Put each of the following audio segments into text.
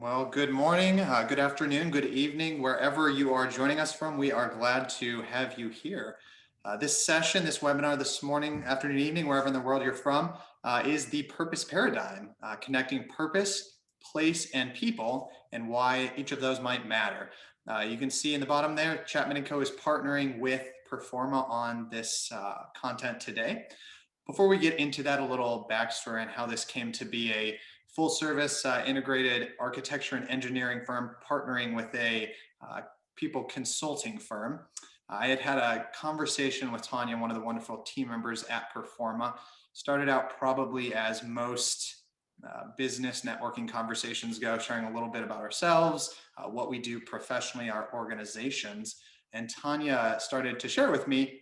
Well, good morning, good afternoon, good evening, wherever you are joining us from. We are glad to have you here. This session, this webinar this morning, afternoon, evening, wherever in the world you're from, is the purpose paradigm, connecting purpose, place, and people, and why each of those might matter. You can see in the bottom there, Chapman Co is partnering with Performa on this content today. Before we get into that, a little backstory on how this came to be a full service integrated architecture and engineering firm partnering with a people consulting firm. I had a conversation with Tanya, one of the wonderful team members at Performa. Started out probably as most business networking conversations go, sharing a little bit about ourselves, what we do professionally, our organizations. And Tanya started to share with me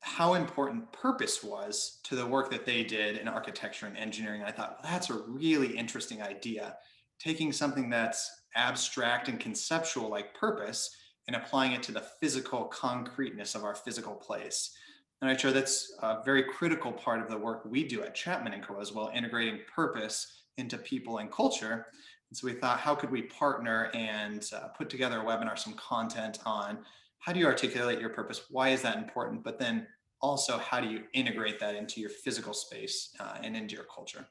how important purpose was to the work that they did in architecture and engineering. I thought, well, that's a really interesting idea. Taking something that's abstract and conceptual like purpose and applying it to the physical concreteness of our physical place. And I'm sure that's a very critical part of the work we do at Chapman Co as well, integrating purpose into people and culture. And so we thought, how could we partner and put together a webinar, some content on how do you articulate your purpose? Why is that important? But then also, how do you integrate that into your physical space and into your culture?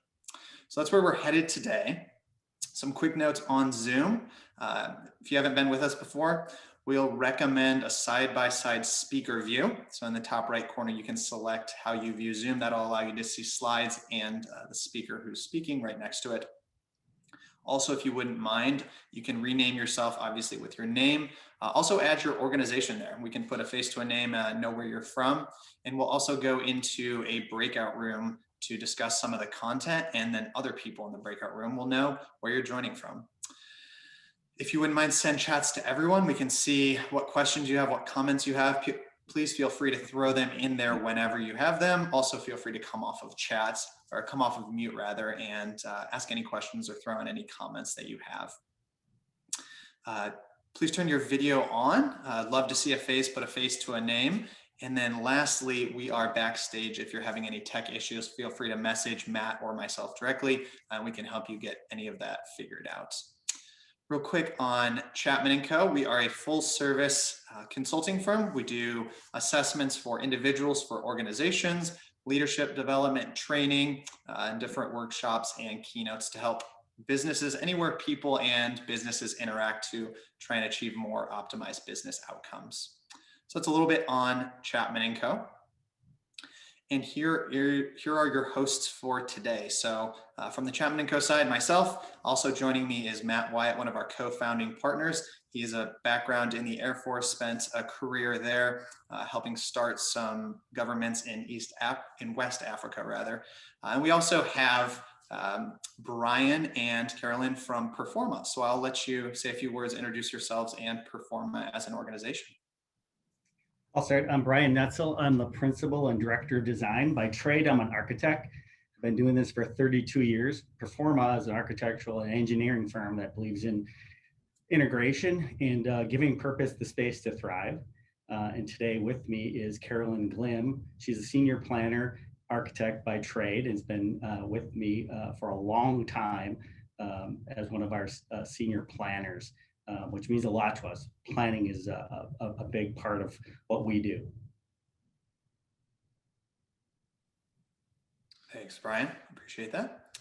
So that's where we're headed today. Some quick notes on Zoom. If you haven't been with us before, we'll recommend a side-by-side speaker view. So in the top right corner, you can select how you view Zoom. That'll allow you to see slides and the speaker who's speaking right next to it. Also, if you wouldn't mind, you can rename yourself, obviously, with your name. Also add your organization there. We can put a face to a name, know where you're from. And we'll also go into a breakout room to discuss some of the content, and then other people in the breakout room will know where you're joining from. If you wouldn't mind, send chats to everyone. We can see what questions you have, what comments you have. Please feel free to throw them in there whenever you have them. Also, feel free to come off of chats, or come off of mute rather, and ask any questions or throw in any comments that you have. Please turn your video on. Love to see a face, put a face to a name. And then lastly, we are backstage. If you're having any tech issues, feel free to message Matt or myself directly, and we can help you get any of that figured out. Real quick on Chapman Co. We are a full service consulting firm. We do assessments for individuals, for organizations, leadership development, training, and different workshops and keynotes to help businesses anywhere people and businesses interact to try and achieve more optimized business outcomes. So that's a little bit on Chapman Co. And here are your hosts for today. So from the Chapman Co side, myself, also joining me is Matt Wyatt, one of our co-founding partners. He has a background in the Air Force, spent a career there, helping start some governments in West Africa, rather. And we also have Brian and Carolyn from Performa. So I'll let you say a few words, introduce yourselves and Performa as an organization. I'll start. I'm Brian Netzel. I'm the principal and director of design. By trade, I'm an architect. I've been doing this for 32 years. Performa is an architectural and engineering firm that believes in integration and giving purpose the space to thrive. And today with me is Carolyn Glim. She's a senior planner, architect by trade, and has been with me for a long time as one of our senior planners. Which means a lot to us. Planning is a big part of what we do. Thanks, Brian. Appreciate that.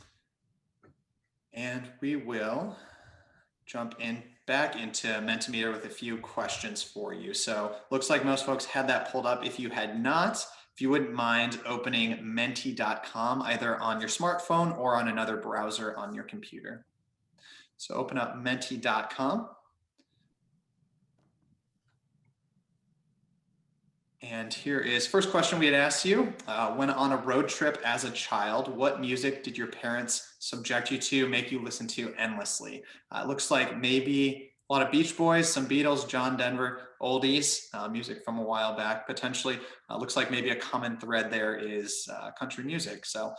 And we will jump back into Mentimeter with a few questions for you. So looks like most folks had that pulled up. If you had not, if you wouldn't mind opening menti.com either on your smartphone or on another browser on your computer. So open up menti.com. And here is first question we had asked you. When on a road trip as a child, what music did your parents subject you to, make you listen to endlessly? It looks like maybe a lot of Beach Boys, some Beatles, John Denver, oldies, music from a while back, potentially. Looks like maybe a common thread there is country music. So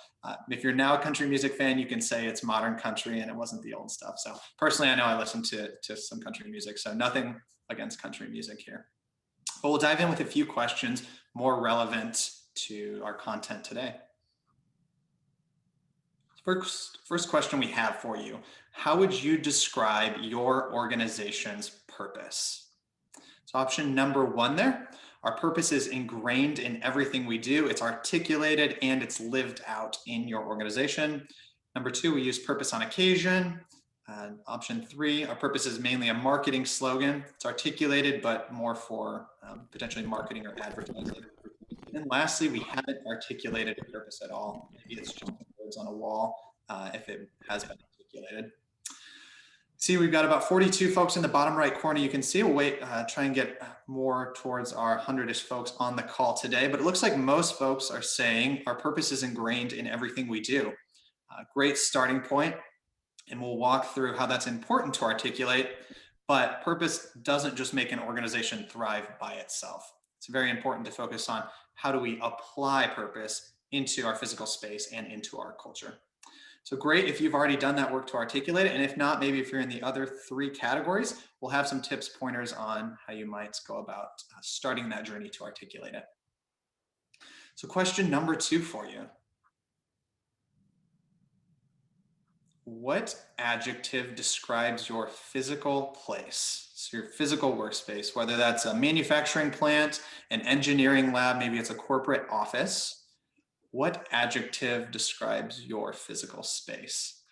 if you're now a country music fan, you can say it's modern country and it wasn't the old stuff. So personally, I know I listen to some country music, so nothing against country music here. But we'll dive in with a few questions more relevant to our content today. First question we have for you. How would you describe your organization's purpose? So option number one there, our purpose is ingrained in everything we do. It's articulated and it's lived out in your organization. Number two, we use purpose on occasion. Option three, our purpose is mainly a marketing slogan. It's articulated, but more for potentially marketing or advertising. And lastly, we haven't articulated a purpose at all. Maybe it's just words on a wall if it has been articulated. See, we've got about 42 folks in the bottom right corner. You can see, we'll wait, try and get more towards our 100-ish folks on the call today, but it looks like most folks are saying our purpose is ingrained in everything we do. Great starting point, and we'll walk through how that's important to articulate, but purpose doesn't just make an organization thrive by itself. It's very important to focus on how do we apply purpose into our physical space and into our culture. So great if you've already done that work to articulate it. And if not, maybe if you're in the other three categories, we'll have some tips, pointers on how you might go about starting that journey to articulate it. So question number two for you. What adjective describes your physical place? So your physical workspace, whether that's a manufacturing plant, an engineering lab, maybe it's a corporate office. What adjective describes your physical space?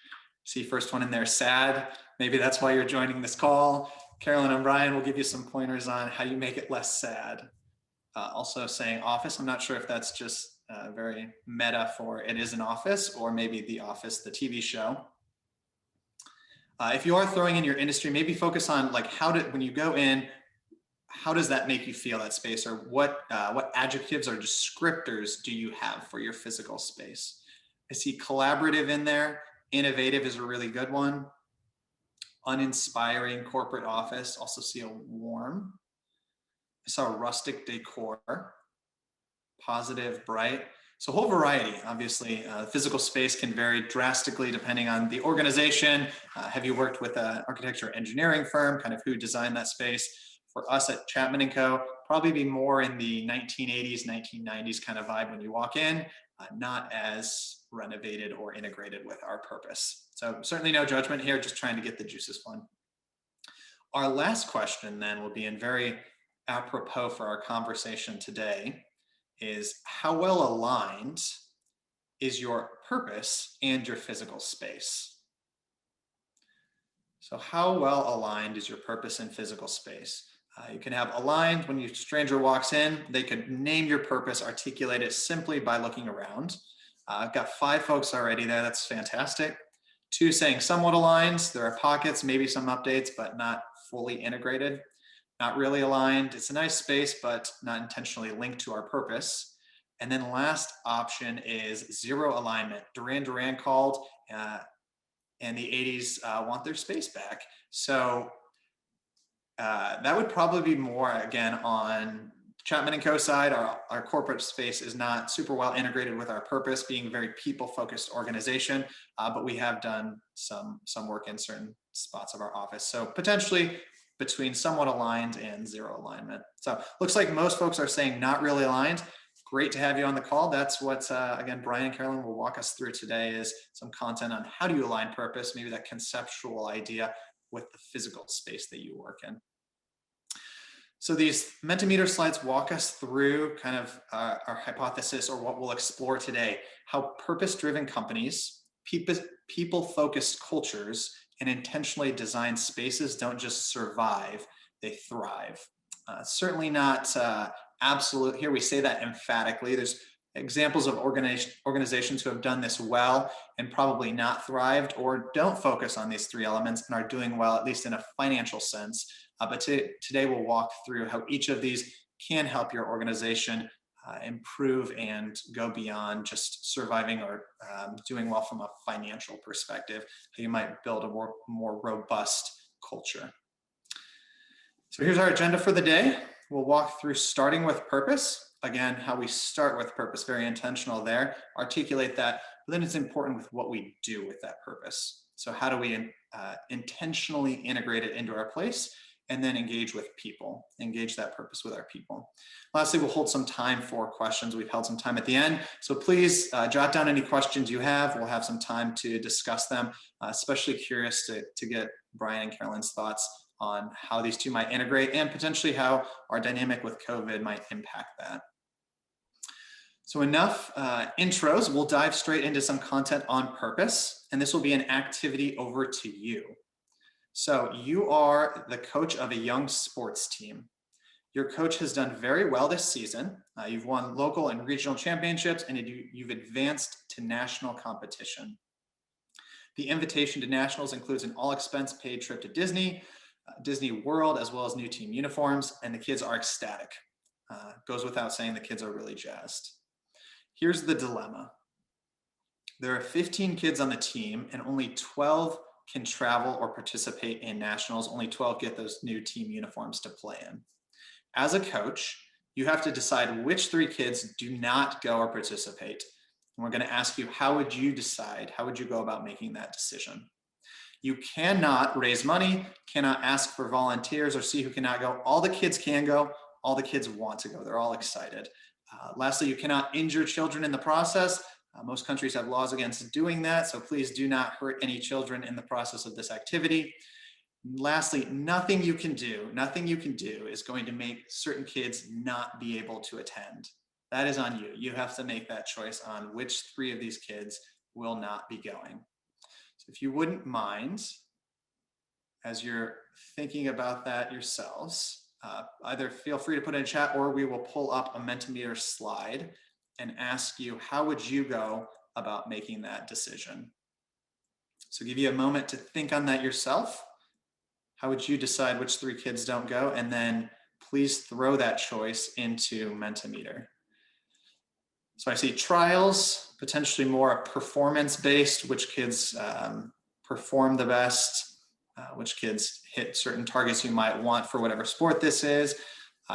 See, first one in there, sad. Maybe that's why you're joining this call. Carolyn and Brian will give you some pointers on how you make it less sad. Also saying office, I'm not sure if that's just very meta for it is an office, or maybe The Office, the TV show. If you are throwing in your industry, maybe focus on like when you go in, how does that make you feel, that space, or what adjectives or descriptors do you have for your physical space? I see collaborative in there. Innovative is a really good one. Uninspiring, corporate office. Also see a warm. I saw rustic decor. Positive, bright. So a whole variety. Obviously, physical space can vary drastically depending on the organization. Have you worked with an architecture engineering firm? Kind of who designed that space? For us at Chapman Co, probably be more in the 1980s, 1990s kind of vibe when you walk in, not as renovated or integrated with our purpose. So certainly no judgment here, just trying to get the juices flowing. Our last question then will be in very apropos for our conversation today is how well aligned is your purpose and your physical space? So how well aligned is your purpose and physical space? You can have aligned when your stranger walks in, they could name your purpose, articulate it simply by looking around. I've got 5 folks already there, that's fantastic. 2 saying somewhat aligned, there are pockets, maybe some updates, but not fully integrated. Not really aligned, it's a nice space, but not intentionally linked to our purpose. And then last option is 0 alignment. Duran Duran called, and the 80s want their space back. So that would probably be more, again, on Chapman Co side. Our corporate space is not super well integrated with our purpose, being a very people-focused organization, but we have done some work in certain spots of our office. So potentially between somewhat aligned and 0 alignment. So looks like most folks are saying not really aligned. Great to have you on the call. That's what, again, Brian and Carolyn will walk us through today, is some content on how do you align purpose, maybe that conceptual idea with the physical space that you work in. So these Mentimeter slides walk us through kind of our hypothesis, or what we'll explore today, how purpose-driven companies, people-focused cultures, and intentionally designed spaces don't just survive, they thrive. Certainly not absolute. Here we say that emphatically. There's examples of organizations who have done this well and probably not thrived, or don't focus on these 3 elements and are doing well, at least in a financial sense. But today we'll walk through how each of these can help your organization improve and go beyond just surviving or doing well from a financial perspective, how you might build a more robust culture. So here's our agenda for the day. We'll walk through starting with purpose. Again, how we start with purpose, very intentional there, articulate that, but then it's important with what we do with that purpose. So how do we intentionally integrate it into our place? and then engage with people, engage that purpose with our people. Lastly, we'll hold some time for questions. We've held some time at the end. So please jot down any questions you have. We'll have some time to discuss them, especially curious to get Brian and Carolyn's thoughts on how these two might integrate and potentially how our dynamic with COVID might impact that. So enough intros, we'll dive straight into some content on purpose, and this will be an activity over to you. So you are the coach of a young sports team. Your coach has done very well this season. You've won local and regional championships, and you've advanced to national competition. The invitation to nationals includes an all-expense paid trip to Disney World, as well as new team uniforms, and the kids are ecstatic. Goes without saying, the kids are really jazzed. Here's the dilemma. There are 15 kids on the team, and only 12 can travel or participate in nationals. Only 12 get those new team uniforms to play in. As a coach, you have to decide which 3 kids do not go or participate. And we're going to ask you, how would you decide? How would you go about making that decision? You cannot raise money, cannot ask for volunteers or see who cannot go. All the kids can go. All the kids want to go. They're all excited. Lastly, you cannot injure children in the process. Most countries have laws against doing that, so please do not hurt any children in the process of this activity. Lastly, nothing you can do is going to make certain kids not be able to attend. That is on you. You have to make that choice on which 3 of these kids will not be going. So if you wouldn't mind, as you're thinking about that yourselves, either feel free to put in a chat, or we will pull up a Mentimeter slide and ask you, how would you go about making that decision? So give you a moment to think on that yourself. How would you decide which 3 kids don't go? And then please throw that choice into Mentimeter. So I see trials, potentially more performance-based, which kids perform the best, which kids hit certain targets you might want for whatever sport this is.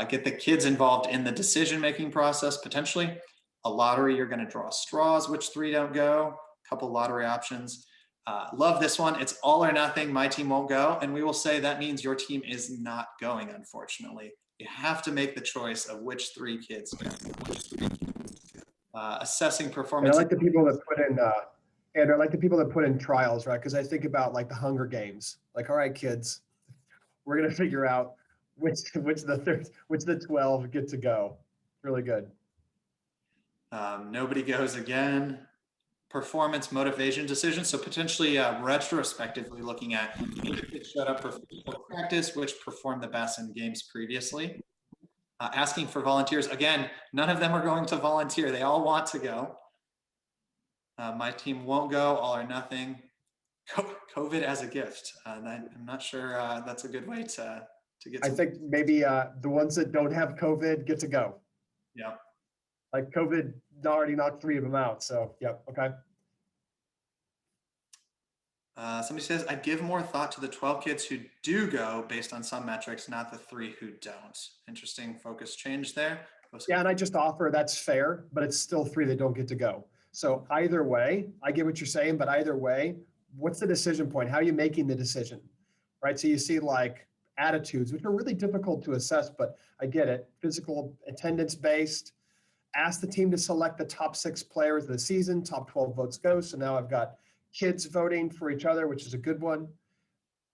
Get the kids involved in the decision-making process, potentially. A lottery, you're going to draw straws, which 3 don't go. A couple lottery options. Love this one. It's all or nothing. My team won't go. And we will say that means your team is not going, unfortunately. You have to make the choice of which 3 kids go. Assessing performance. And I like the people that put in, and I like the people that put in trials, right? Because I think about like the Hunger Games. Like, all right, kids, we're going to figure out which the 12 get to go. Really good. Nobody goes again. Performance motivation decisions. So potentially retrospectively looking at which kids showed up for practice, which performed the best in games previously. Asking for volunteers. Again, none of them are going to volunteer. They all want to go. My team won't go, all or nothing. COVID as a gift. I'm not sure that's a good way to get. I think maybe the ones that don't have COVID get to go. Yeah. Like COVID already knocked 3 of them out. So, yep. Okay. Somebody says, I give more thought to the 12 kids who do go based on some metrics, not the 3 who don't. Interesting focus change there. Yeah, and I just offer that's fair, but it's still 3 that don't get to go. So either way, I get what you're saying, but either way, what's the decision point? How are you making the decision, right? So you see like attitudes, which are really difficult to assess, but I get it. Physical, attendance-based. Ask the team to select the top 6 players of the season, top 12 votes go. So now I've got kids voting for each other, which is a good one.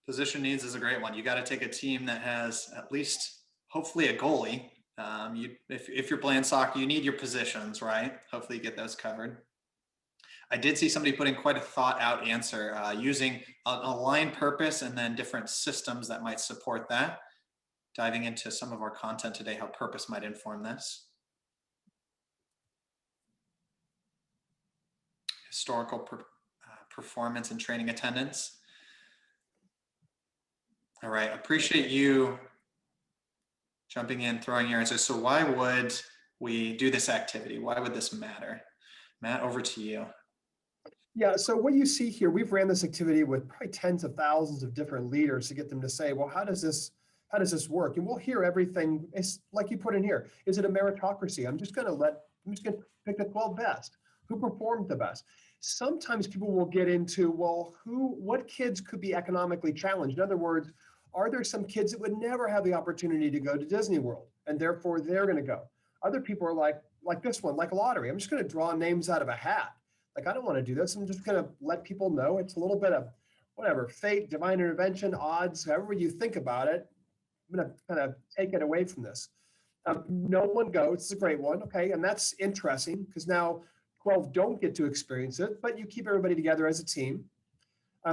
Position needs is a great one. You got to take a team that has at least, hopefully, a goalie. If you're playing soccer, you need your positions, right? Hopefully you get those covered. I did see somebody put in quite a thought out answer using an aligned purpose and then different systems that might support that. Diving into some of our content today, how purpose might inform this. Historical performance and training attendance. All right, appreciate you jumping in, throwing your answers. So why would we do this activity? Why would this matter? Matt, over to you. Yeah, so what you see here, we've ran this activity with probably tens of thousands of different leaders to get them to say, well, how does this work? And we'll hear everything. It's like you put in here. Is it a meritocracy? I'm just going to pick the 12 best. Who performed the best? Sometimes people will get into, well, what kids could be economically challenged? In other words, Are there some kids that would never have the opportunity to go to Disney World and therefore they're going to go? Other people are like this one, like lottery. I'm just going to draw names out of a hat. Like, I don't want to do this. I'm just going to let people know it's a little bit of whatever, fate, divine intervention, odds, however you think about it. I'm going to kind of take it away from this. No one goes. It's a great one. Okay. And that's interesting because now 12 don't get to experience it, but you keep everybody together as a team.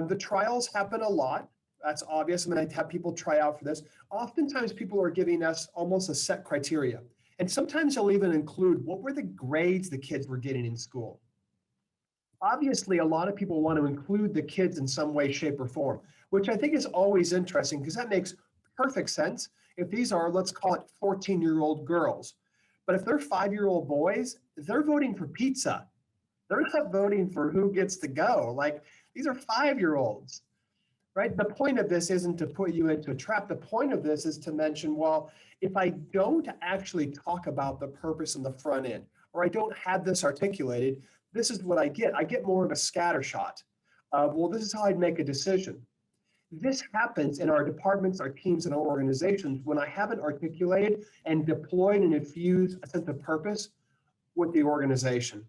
The trials happen a lot. That's obvious. I mean, I have people try out for this. Oftentimes people are giving us almost a set criteria. And sometimes they'll even include what were the grades the kids were getting in school. Obviously, a lot of people want to include the kids in some way, shape, or form, which I think is always interesting because that makes perfect sense. If these are, let's call it 14-year-old girls, but if they're 5-year-old boys, they're voting for pizza. They're not voting for who gets to go. Like, these are 5-year-olds, right? The point of this isn't to put you into a trap. The point of this is to mention, well, if I don't actually talk about the purpose on the front end, or I don't have this articulated, this is what I get. I get more of a scattershot of, well, this is how I'd make a decision. This happens in our departments, our teams, and our organizations when I haven't articulated and deployed and infused a sense of purpose with the organization.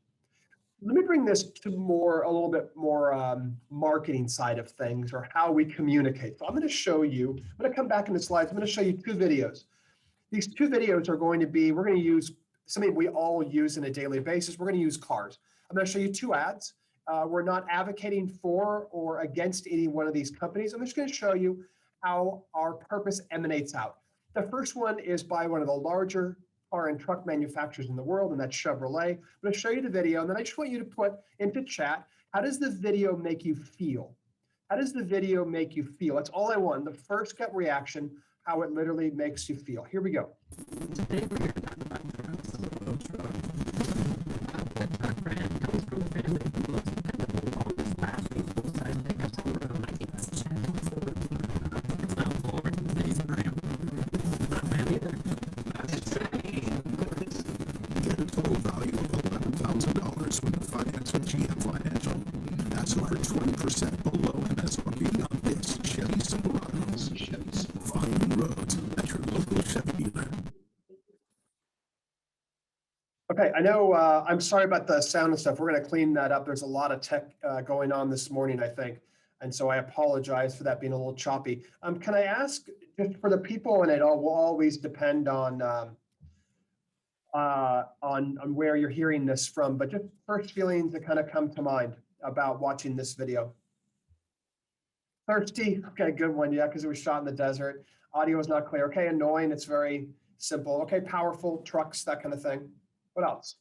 Let me bring this to a little bit more marketing side of things, or how we communicate. So I'm going to show you, I'm going to come back in the slides. I'm going to show you 2 videos. These 2 videos are going to be, we're going to use something we all use on a daily basis. We're going to use cars. I'm going to show you 2 ads. We're not advocating for or against any one of these companies. I'm just going to show you how our purpose emanates out. The first one is by one of the larger car and truck manufacturers in the world, and that's Chevrolet. I'm going to show you the video, and then I just want you to put into chat, how does the video make you feel? How does the video make you feel? That's all I want. The first gut reaction, how it literally makes you feel. Here we go. Today we're here to talk about trucks, a little truck. That truck brand comes from a family who loves dependable, longest-lasting, full-size pickups on the road. I think that's Chapman Co. It's not Ford, today's brand. It's not bad either. That's right. Get a total value of $11,000 with the finance from GM Financial. That's over 20% below MSRP on this Chevy Silverado. Volume roads at your local Chevy dealer. Okay, I know, I'm sorry about the sound and stuff. We're going to clean that up. There's a lot of tech going on this morning, I think. And so I apologize for that being a little choppy. Can I ask, just for the people, and it all will always depend on where you're hearing this from, but just first feelings that kind of come to mind about watching this video. Thirsty, okay, good one, yeah, because it was shot in the desert. Audio is not clear. Okay, annoying, it's very simple. Okay, powerful, trucks, that kind of thing. What else?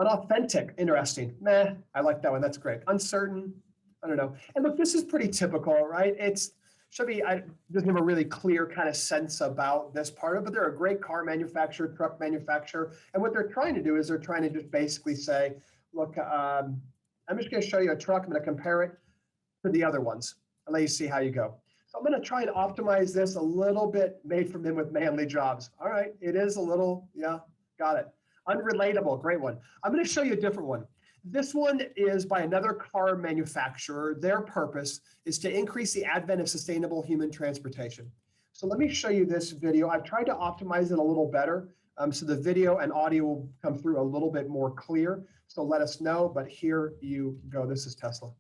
Unauthentic, interesting. Meh, I like that one, that's great. Uncertain, I don't know. And look, this is pretty typical, right? It's Chevy doesn't have a really clear kind of sense about this part of it, but they're a great car manufacturer, truck manufacturer. And what they're trying to do is they're trying to just basically say, look, I'm just going to show you a truck. I'm going to compare it to the other ones and let you see how you go. So I'm going to try and optimize this a little bit, made for men with manly jobs. All right, it is a little, yeah, got it. Unrelatable, great one. I'm going to show you a different one. This one is by another car manufacturer. Their purpose is to increase the advent of sustainable human transportation. So let me show you this video. I've tried to optimize it a little better, so the video and audio will come through a little bit more clear. So let us know, but here you go. This is Tesla.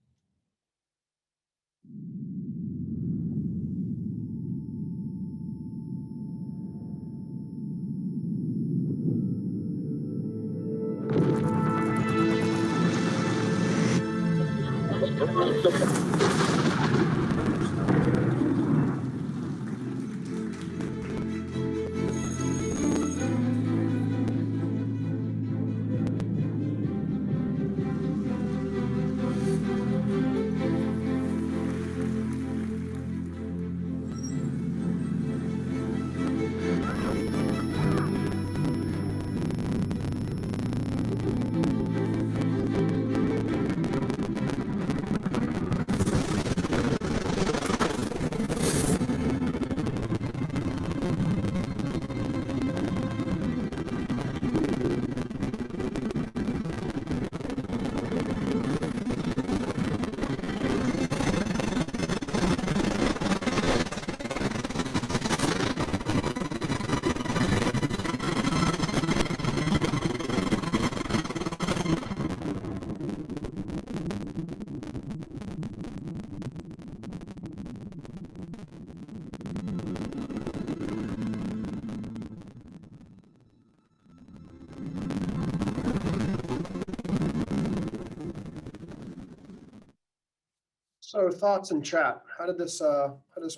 So thoughts in chat. How did this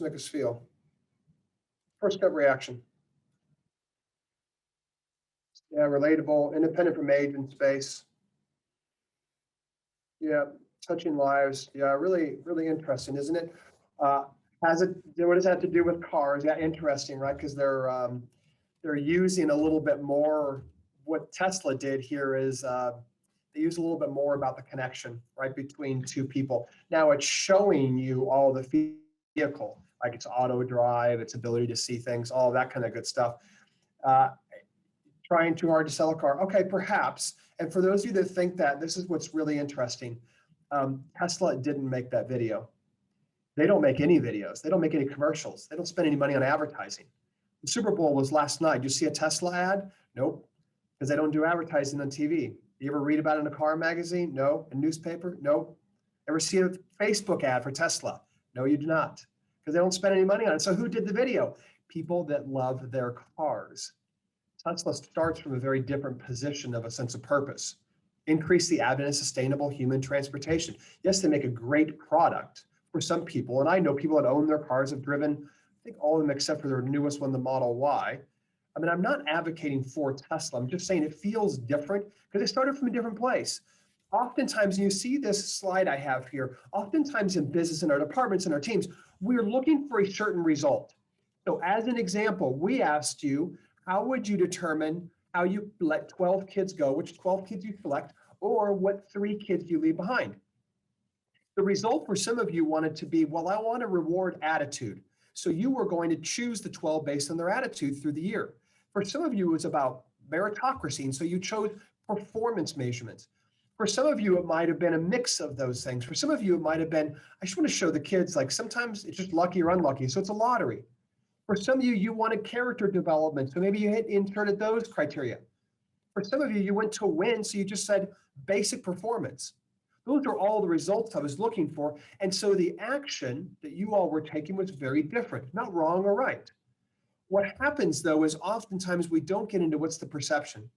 make us feel? First gut reaction. Yeah, relatable, independent from age and space. Yeah, touching lives. Yeah, really, really interesting, isn't it? Uh, has it? What does that have to do with cars? Yeah, interesting, right? Because they're using a little bit more. What Tesla did here is they use a little bit more about the connection, right, between two people. Now it's showing you all the vehicle, like its auto drive, its ability to see things, all that kind of good stuff. Uh, Trying too hard to sell a car. Okay, perhaps. And for those of you that think that, this is what's really interesting. Tesla didn't make that video. They don't make any videos. They don't make any commercials. They don't spend any money on advertising. The Super Bowl was last night. Did you see a Tesla ad? Nope, because they don't do advertising on TV. You ever read about it in a car magazine? No. A newspaper? No. Ever see a Facebook ad for Tesla? No, you do not, because they don't spend any money on it. So who did the video? People that love their cars. Tesla starts from a very different position of a sense of purpose. Increase the advent of sustainable human transportation. Yes, they make a great product for some people, and I know people that own their cars have driven, I think all of them except for their newest one, the Model Y. I mean, I'm not advocating for Tesla. I'm just saying it feels different because they started from a different place. Oftentimes, and you see this slide I have here, oftentimes in business, in our departments, and our teams, we're looking for a certain result. So as an example, we asked you, how would you determine how you let 12 kids go, which 12 kids you select, or what 3 kids you leave behind? The result for some of you wanted to be, well, I want to reward attitude. So you were going to choose the 12 based on their attitude through the year. For some of you, it was about meritocracy, and so you chose performance measurements. For some of you, it might have been a mix of those things. For some of you, it might have been, I just want to show the kids, like sometimes it's just lucky or unlucky, so it's a lottery. For some of you, you wanted character development, so maybe you inserted those criteria. For some of you, you went to win, so you just said basic performance. Those are all the results I was looking for. And so the action that you all were taking was very different, not wrong or right. What happens, though, is oftentimes we don't get into what's the perception.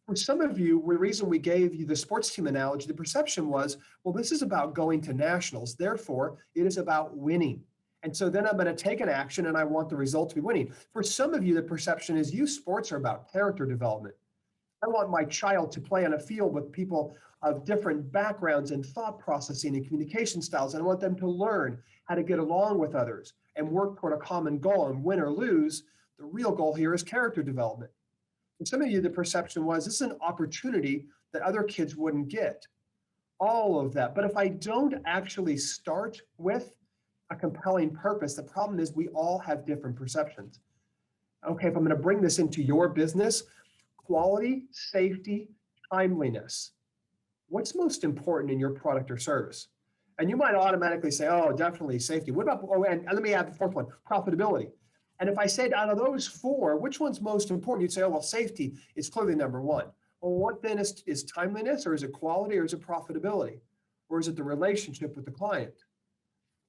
For some of you, the reason we gave you the sports team analogy, the perception was, well, this is about going to nationals. Therefore, it is about winning. And so then I'm going to take an action and I want the result to be winning. For some of you, the perception is youth sports are about character development. I want my child to play on a field with people of different backgrounds and thought processing and communication styles. And I want them to learn how to get along with others and work toward a common goal, and win or lose. The real goal here is character development. For some of you, the perception was this is an opportunity that other kids wouldn't get. All of that. But if I don't actually start with a compelling purpose, the problem is we all have different perceptions. Okay, if I'm going to bring this into your business, quality, safety, timeliness. What's most important in your product or service? And you might automatically say, oh, definitely safety. What about, oh, and let me add the fourth one, profitability. And if I said out of those 4, which one's most important? You'd say, oh, well, safety is clearly number 1. Well, what then is timeliness, or is it quality, or is it profitability? Or is it the relationship with the client?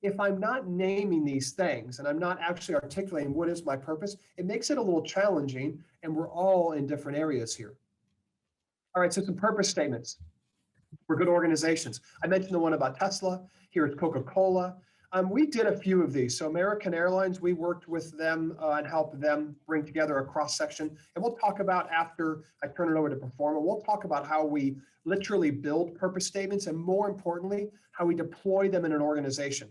If I'm not naming these things and I'm not actually articulating what is my purpose, it makes it a little challenging, and we're all in different areas here. All right, so some purpose statements for good organizations. I mentioned the one about Tesla. Here it's Coca-Cola. We did a few of these. So American Airlines, we worked with them and helped them bring together a cross section. And we'll talk about, after I turn it over to Performa, we'll talk about how we literally build purpose statements, and more importantly, how we deploy them in an organization.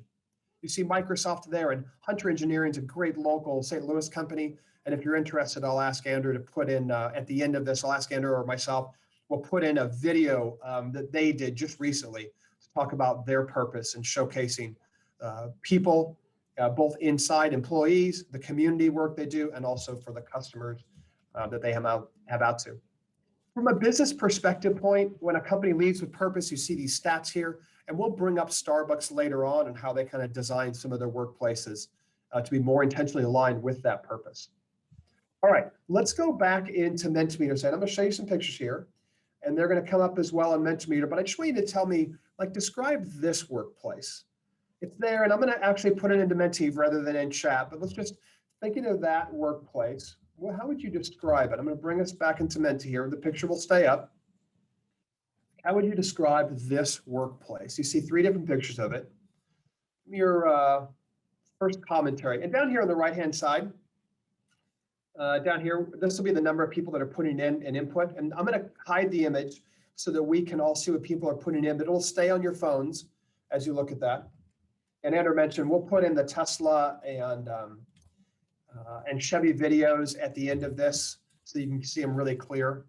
You see Microsoft there, and Hunter Engineering is a great local St. Louis company. And if you're interested, I'll ask Andrew to put in, at the end of this, I'll ask Andrew or myself, we'll put in a video that they did just recently to talk about their purpose and showcasing people, both inside employees, the community work they do, and also for the customers that they have out to. From a business perspective point, when a company leads with purpose, you see these stats here, and we'll bring up Starbucks later on and how they kind of design some of their workplaces to be more intentionally aligned with that purpose. All right, let's go back into Mentimeter. And I'm going to show you some pictures here, and they're going to come up as well on Mentimeter, but I just want you to tell me, like, describe this workplace. It's there, and I'm going to actually put it into Menti rather than in chat, but let's just thinking of that workplace. Well, how would you describe it? I'm going to bring us back into Menti here. The picture will stay up. How would you describe this workplace? You see 3 different pictures of it. your first commentary. And down here on the right-hand side, down here, this will be the number of people that are putting in an input. And I'm going to hide the image so that we can all see what people are putting in, but it'll stay on your phones as you look at that. And Andrew mentioned, we'll put in the Tesla and Chevy videos at the end of this so you can see them really clear.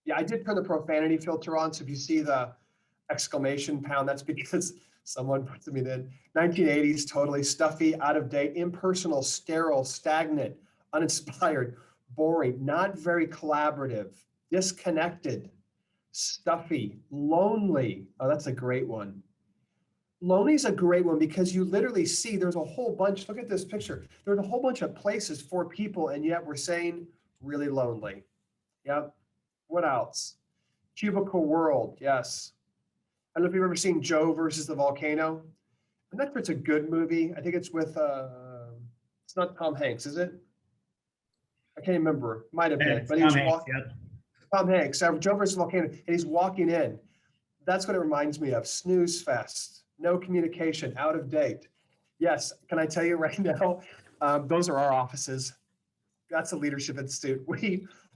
Yeah, I did turn the profanity filter on. So if you see the exclamation pound, that's because someone puts me in 1980s, totally stuffy, out of date, impersonal, sterile, stagnant, uninspired, boring, not very collaborative, disconnected, stuffy, lonely. Oh, that's a great one. Lonely is a great one because you literally see there's a whole bunch. Look at this picture. There's a whole bunch of places for people, and yet we're saying really lonely. Yep. What else? Cubicle world. Yes. I don't know if you've ever seen Joe versus the volcano. I'm not sure it's a good movie. I think it's with, it's not Tom Hanks, is it? I can't remember. Might have been, but he was walking. Tom Hanks, Joe versus the volcano, and he's walking in. That's what it reminds me of. Snooze fest, no communication, out of date. Yes, can I tell you right now, those are our offices. That's a leadership institute.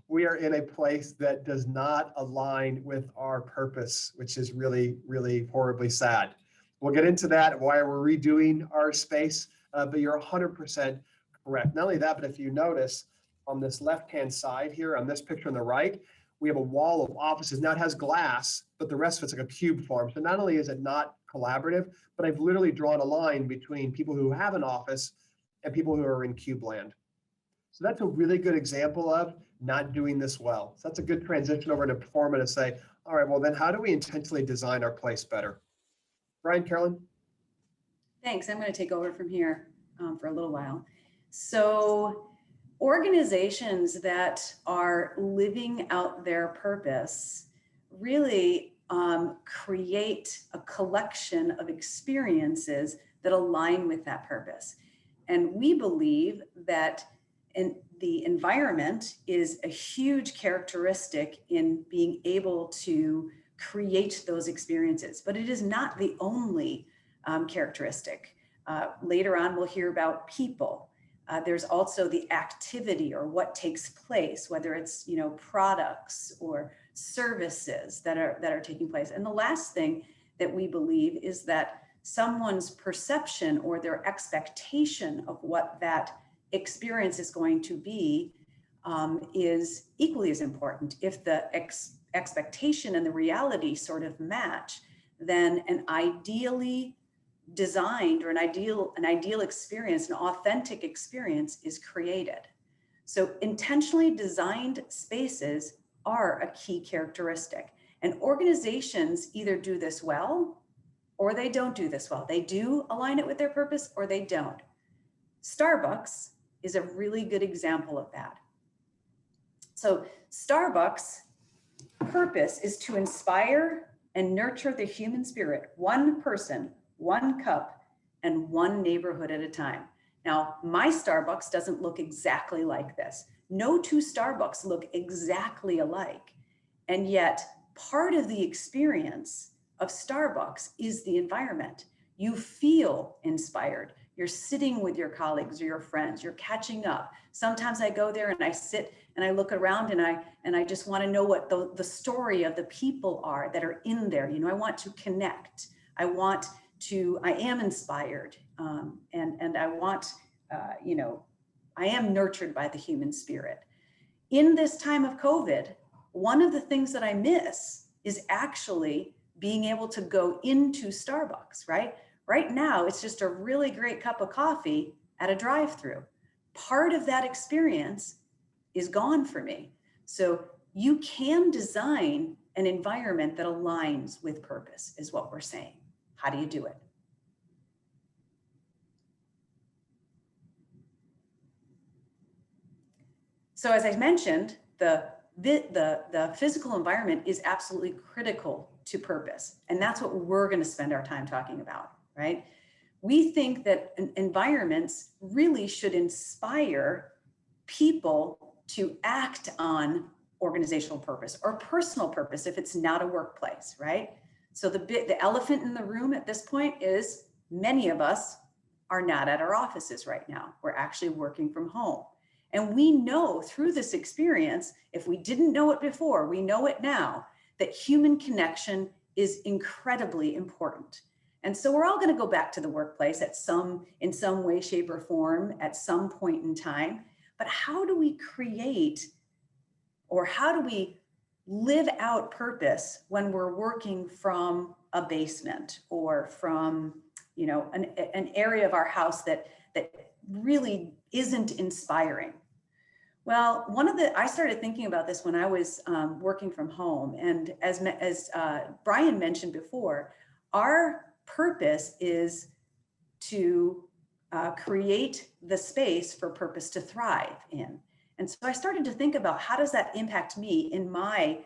We are in a place that does not align with our purpose, which is really, really horribly sad. We'll get into that, why we're redoing our space, but you're 100% correct. Not only that, but if you notice on this left-hand side here, on this picture on the right, we have a wall of offices. Now it has glass, but the rest of it's like a cube form. So not only is it not collaborative, but I've literally drawn a line between people who have an office and people who are in cube land. So that's a really good example of not doing this well. So that's a good transition over to Performa to say, all right, well then how do we intentionally design our place better? Brian, Carolyn? Thanks, I'm going to take over from here for a little while. So organizations that are living out their purpose really create a collection of experiences that align with that purpose. And we believe that the environment is a huge characteristic in being able to create those experiences, but it is not the only characteristic. Later on, we'll hear about people. There's also the activity or what takes place, whether it's products or services that are taking place. And the last thing that we believe is that someone's perception or their expectation of what that experience is going to be is equally as important. If the expectation and the reality sort of match, then an ideally designed or an ideal experience, an authentic experience is created. So intentionally designed spaces are a key characteristic. And organizations either do this well or they don't do this well. They do align it with their purpose or they don't. Starbucks is a really good example of that. So Starbucks' purpose is to inspire and nurture the human spirit, one person, one cup, and one neighborhood at a time. Now, my Starbucks doesn't look exactly like this. No two Starbucks look exactly alike. And yet, part of the experience of Starbucks is the environment. You feel inspired. You're sitting with your colleagues or your friends, you're catching up. Sometimes I go there and I sit and I look around and I just want to know what the story of the people are that are in there. I want to connect. I am inspired. And I want, I am nurtured by the human spirit. In this time of COVID, one of the things that I miss is actually being able to go into Starbucks, right? Right now, it's just a really great cup of coffee at a drive-through. Part of that experience is gone for me. So you can design an environment that aligns with purpose, is what we're saying. How do you do it? So as I mentioned, the physical environment is absolutely critical to purpose. And that's what we're going to spend our time talking about, right? We think that environments really should inspire people to act on organizational purpose or personal purpose if it's not a workplace, right? So the elephant in the room at this point is many of us are not at our offices right now. We're actually working from home. And we know through this experience, if we didn't know it before, we know it now, that human connection is incredibly important. And so we're all going to go back to the workplace in some way, shape, or form at some point in time. But how do we create, or how do we live out purpose when we're working from a basement or from, you know, an area of our house that really isn't inspiring? Well, I started thinking about this when I was working from home. And as Brian mentioned before, our purpose is to create the space for purpose to thrive in. And so I started to think about, how does that impact me in my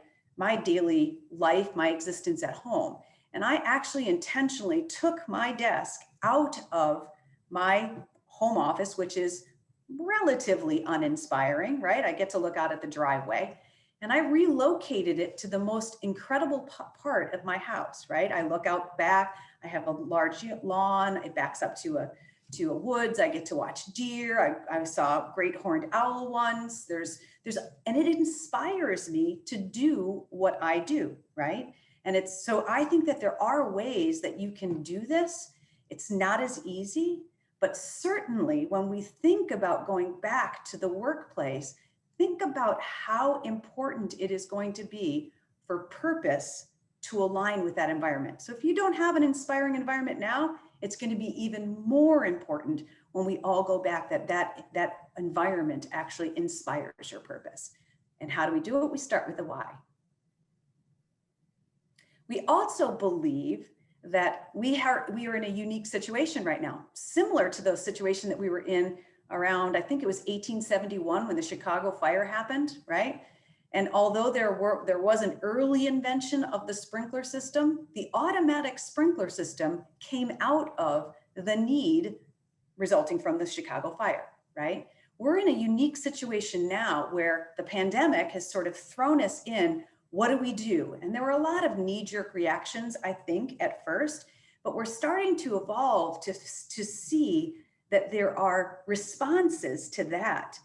daily life, my existence at home? And I actually intentionally took my desk out of my home office, which is relatively uninspiring, right? I get to look out at the driveway, and I relocated it to the most incredible part of my house, right? I look out back, I have a large lawn, it backs up to a woods. I get to watch deer. I saw great horned owl once. And it inspires me to do what I do, right? And so I think that there are ways that you can do this. It's not as easy, but certainly when we think about going back to the workplace, think about how important it is going to be for purpose to align with that environment. So if you don't have an inspiring environment now, it's going to be even more important when we all go back, that environment actually inspires your purpose. And how do we do it? We start with the why. We also believe that we are in a unique situation right now, similar to the situation that we were in around, I think it was 1871 when the Chicago fire happened, right? And although there was an early invention of the sprinkler system, the automatic sprinkler system came out of the need resulting from the Chicago fire, right? We're in a unique situation now where the pandemic has sort of thrown us in. What do we do? And there were a lot of knee-jerk reactions, I think, at first, but we're starting to evolve to see that there are responses to that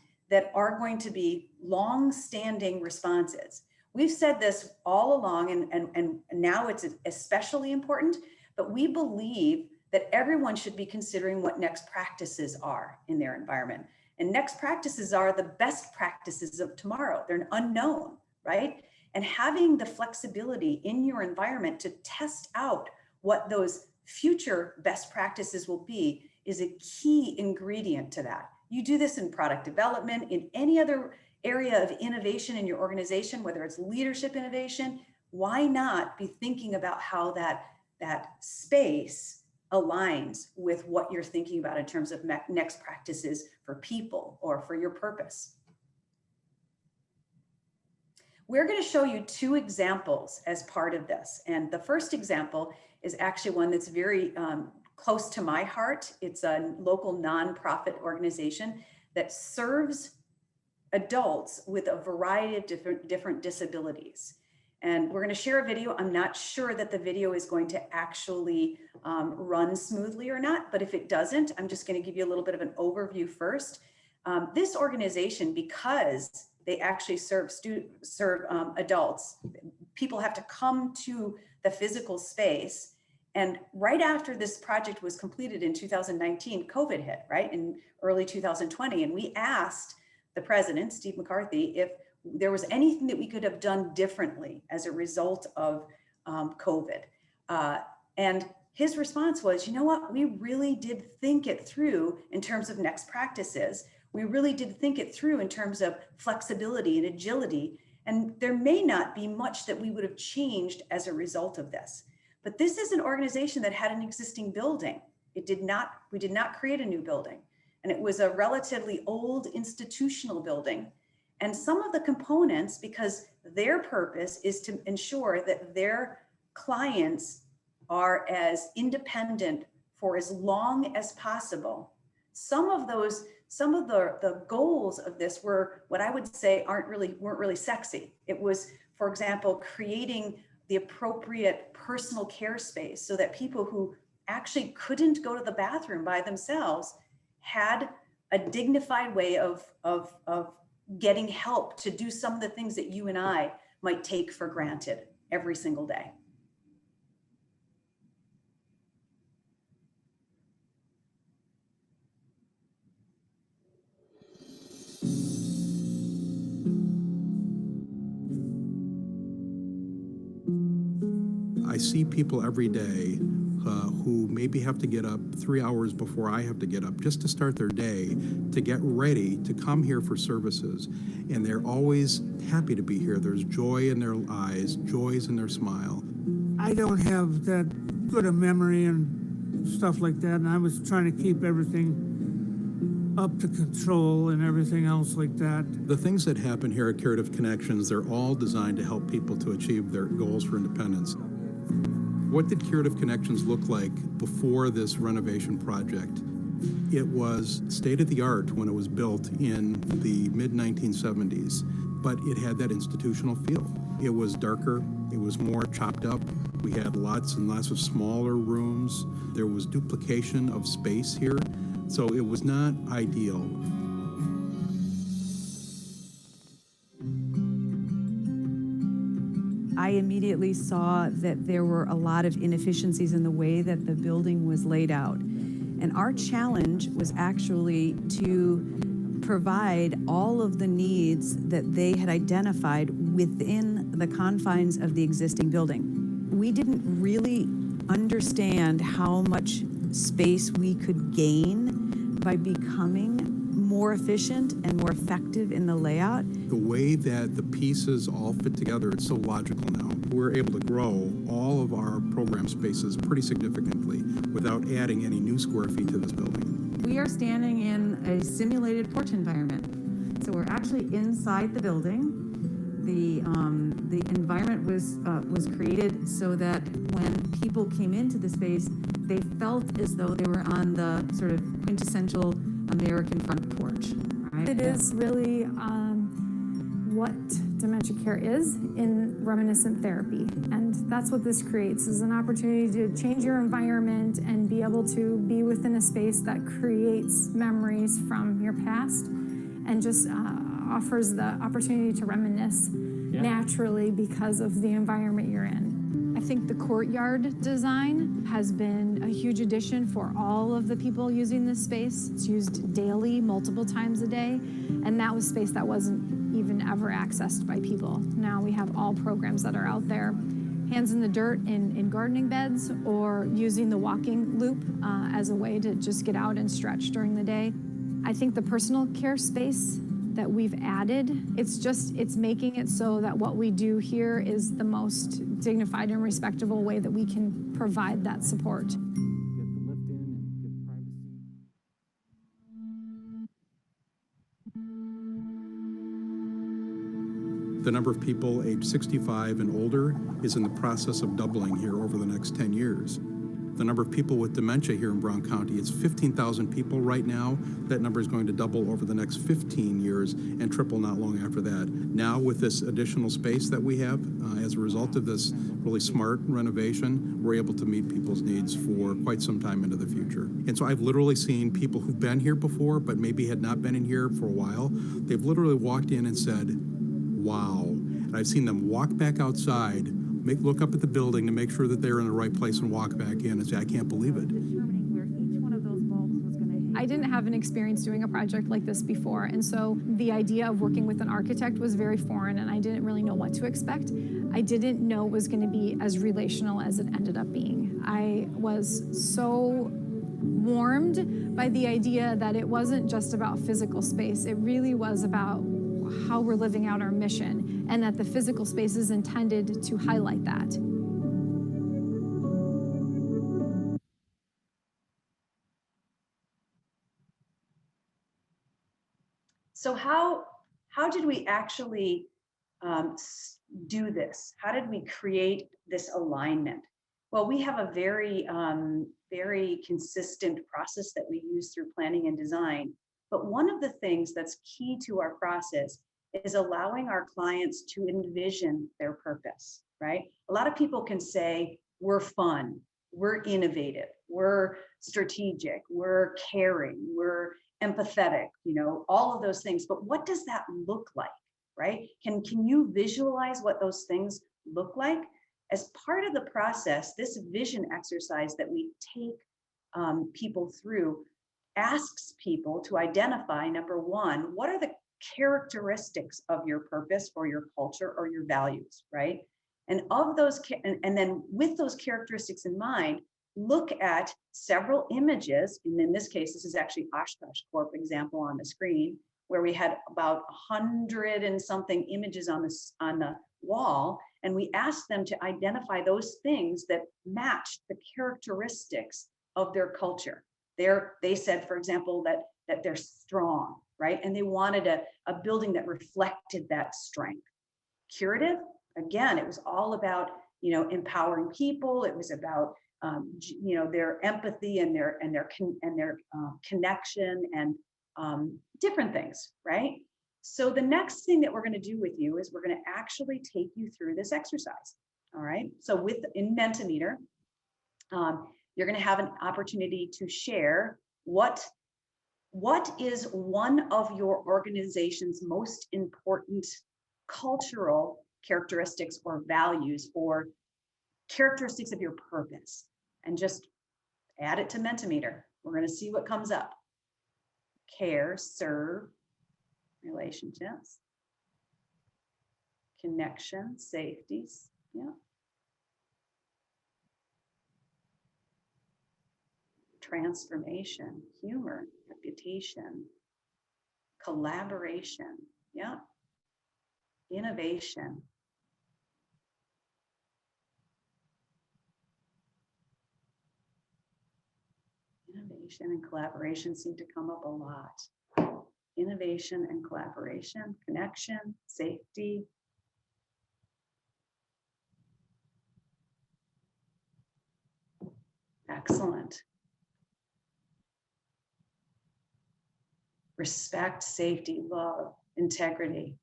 are going to be long-standing responses. We've said this all along, and now it's especially important, but we believe that everyone should be considering what next practices are in their environment. And next practices are the best practices of tomorrow. They're unknown, right? And having the flexibility in your environment to test out what those future best practices will be is a key ingredient to that. You do this in product development, in any other area of innovation in your organization, whether it's leadership innovation. Why not be thinking about how that space aligns with what you're thinking about in terms of next practices for people or for your purpose? We're going to show you two examples as part of this. And the first example is actually one that's very close to my heart. It's a local nonprofit organization that serves adults with a variety of different disabilities. And we're going to share a video. I'm not sure that the video is going to actually run smoothly or not, but if it doesn't, I'm just going to give you a little bit of an overview first. This organization, because they actually serve adults, people have to come to the physical space. And right after this project was completed in 2019, COVID hit, right, in early 2020. And we asked the president, Steve McCarthy, if there was anything that we could have done differently as a result of COVID. And his response was, you know what, we really did think it through in terms of next practices. We really did think it through in terms of flexibility and agility. And there may not be much that we would have changed as a result of this. But this is an organization that had an existing building. We did not create a new building. And it was a relatively old institutional building. And some of the components, because their purpose is to ensure that their clients are as independent for as long as possible. Some of the goals of this were what I would say weren't really sexy. It was, for example, creating the appropriate personal care space so that people who actually couldn't go to the bathroom by themselves had a dignified way of getting help to do some of the things that you and I might take for granted every single day. I see people every day who maybe have to get up 3 hours before I have to get up just to start their day to get ready to come here for services. And they're always happy to be here. There's joy in their eyes, joys in their smile. I don't have that good a memory and stuff like that, and I was trying to keep everything up to control and everything else like that. The things that happen here at Curative Connections, they're all designed to help people to achieve their goals for independence. What did Curative Connections look like before this renovation project? It was state-of-the-art when it was built in the mid-1970s, but it had that institutional feel. It was darker, it was more chopped up. We had lots and lots of smaller rooms. There was duplication of space here, so it was not ideal. I immediately saw that there were a lot of inefficiencies in the way that the building was laid out. And our challenge was actually to provide all of the needs that they had identified within the confines of the existing building. We didn't really understand how much space we could gain by becoming more efficient and more effective in the layout. The way that the pieces all fit together, it's so logical now. We're able to grow all of our program spaces pretty significantly without adding any new square feet to this building. We are standing in a simulated porch environment. So we're actually inside the building. The environment was created so that when people came into the space, they felt as though they were on the sort of quintessential American front porch. Right? It is really what dementia care is in reminiscent therapy. And that's what this creates, is an opportunity to change your environment and be able to be within a space that creates memories from your past and just offers the opportunity to reminisce naturally because of the environment you're in. I think the courtyard design has been a huge addition for all of the people using this space. It's used daily, multiple times a day, and that was space that wasn't even ever accessed by people. Now we have all programs that are out there, hands in the dirt in gardening beds, or using the walking loop as a way to just get out and stretch during the day. I think the personal care space that we've added, it's making it so that what we do here is the most dignified and respectable way that we can provide that support. The number of people aged 65 and older is in the process of doubling here over the next 10 years. The number of people with dementia here in Brown County, it's 15,000 people right now. That number is going to double over the next 15 years and triple not long after that. Now with this additional space that we have, as a result of this really smart renovation, we're able to meet people's needs for quite some time into the future. And so I've literally seen people who've been here before, but maybe had not been in here for a while. They've literally walked in and said, wow. And I've seen them walk back outside, look up at the building to make sure that they're in the right place and walk back in and say, I can't believe it. I didn't have an experience doing a project like this before, and so the idea of working with an architect was very foreign, and I didn't really know what to expect. I didn't know it was going to be as relational as it ended up being. I was so warmed by the idea that it wasn't just about physical space. It really was about how we're living out our mission, and that the physical space is intended to highlight that. So how did we actually do this? How did we create this alignment? Well, we have a very, very consistent process that we use through planning and design. But one of the things that's key to our process is allowing our clients to envision their purpose. right? A lot of people can say, we're fun, we're innovative, we're strategic, we're caring, we're empathetic, you know, all of those things. But what does that look like, right? Can you visualize what those things look like? As part of the process, this vision exercise that we take people through asks people to identify, number one, what are the characteristics of your purpose or your culture or your values, right? And of those, and then with those characteristics in mind, look at several images. And in this case, this is actually Oshkosh Corp example on the screen, where we had about 100 and something images on the wall. And we asked them to identify those things that matched the characteristics of their culture. They said, for example, that they're strong, right? And they wanted a building that reflected that strength. Curative, again, it was all about, you know, empowering people. It was about, you know, their empathy and their connection and different things, right? So the next thing that we're going to do with you is we're going to actually take you through this exercise. All right. So in Mentimeter, you're going to have an opportunity to share what is one of your organization's most important cultural characteristics or values or characteristics of your purpose, and just add it to Mentimeter. We're going to see what comes up. Care, serve, relationships, connection, safeties, yeah. Transformation, humor, reputation, collaboration, yeah. Innovation. Innovation and collaboration seem to come up a lot. Innovation and collaboration, connection, safety. Excellent. Respect, safety, love, integrity.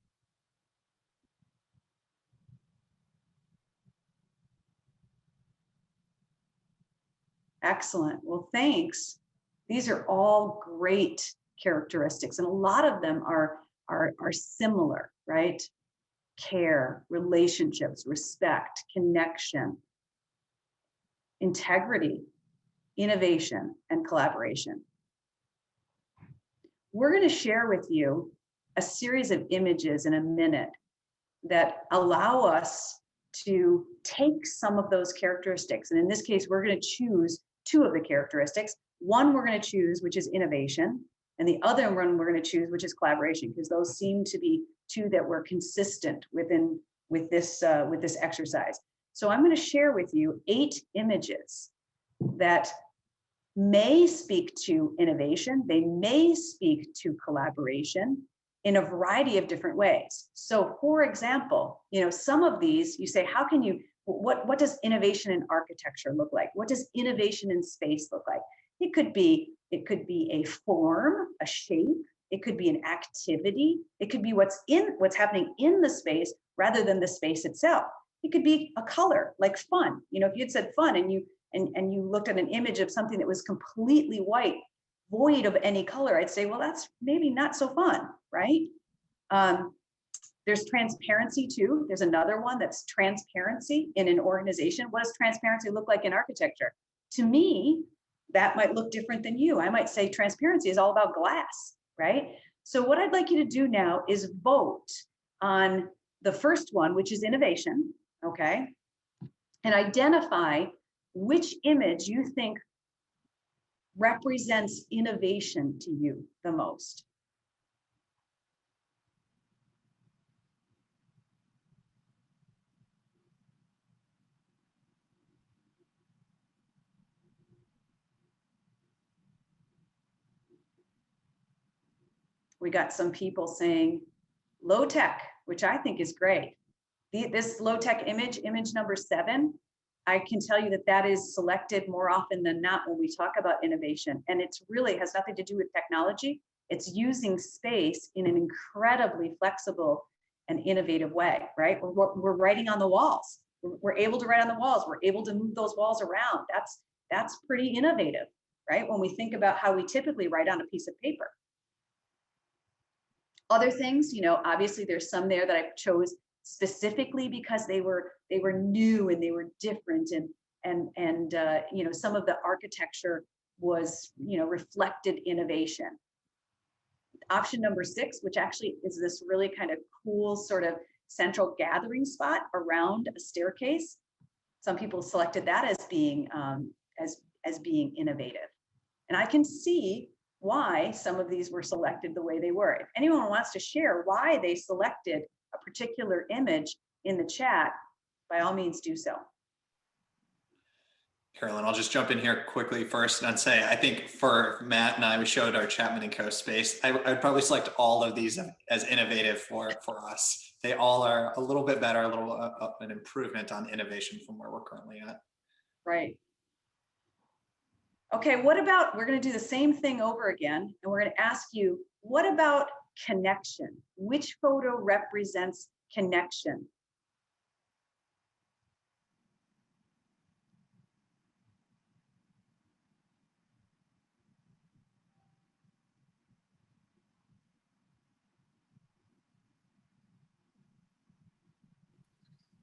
Excellent. Well, thanks. These are all great characteristics, and a lot of them are similar, right? Care, relationships, respect, connection, integrity, innovation, and collaboration. We're going to share with you a series of images in a minute that allow us to take some of those characteristics. And in this case, we're going to choose two of the characteristics. One we're going to choose, which is innovation, and the other one we're going to choose, which is collaboration, because those seem to be two that were consistent with this exercise. So I'm going to share with you 8 images that may speak to innovation. They may speak to collaboration in a variety of different ways. So for example, you know, some of these, you say, how can you, what does innovation in architecture look like? What does innovation in space look like? It could be a form, a shape. It could be an activity. It could be what's happening in the space rather than the space itself. It could be a color, like fun. You know, if you had said fun and you looked at an image of something that was completely white, void of any color, I'd say, well, that's maybe not so fun, right? There's transparency too. There's another one that's transparency in an organization. What does transparency look like in architecture? To me, that might look different than you. I might say transparency is all about glass, right? So what I'd like you to do now is vote on the first one, which is innovation, okay? And identify which image you think represents innovation to you the most. We got some people saying low tech, which I think is great. This low tech image number 7, I can tell you that is selected more often than not when we talk about innovation. And it's really has nothing to do with technology. It's using space in an incredibly flexible and innovative way, right? We're writing on the walls. We're able to write on the walls. We're able to move those walls around. That's pretty innovative, right? When we think about how we typically write on a piece of paper. Other things, obviously there's some there that I chose specifically because they were new and they were different, and some of the architecture was reflected innovation. Option number 6, which actually is this really kind of cool sort of central gathering spot around a staircase. Some people selected that as being as being innovative, and I can see why some of these were selected the way they were. If anyone wants to share why they selected a particular image in the chat, by all means do so. Carolyn, I'll just jump in here quickly first and say, I think for Matt and I, we showed our Chapman Co space. I'd probably select all of these as innovative for us. They all are a little bit better, a little an improvement on innovation from where we're currently at. Right. Okay, what about, we're going to do the same thing over again, and we're going to ask you, what about connection? Which photo represents connection?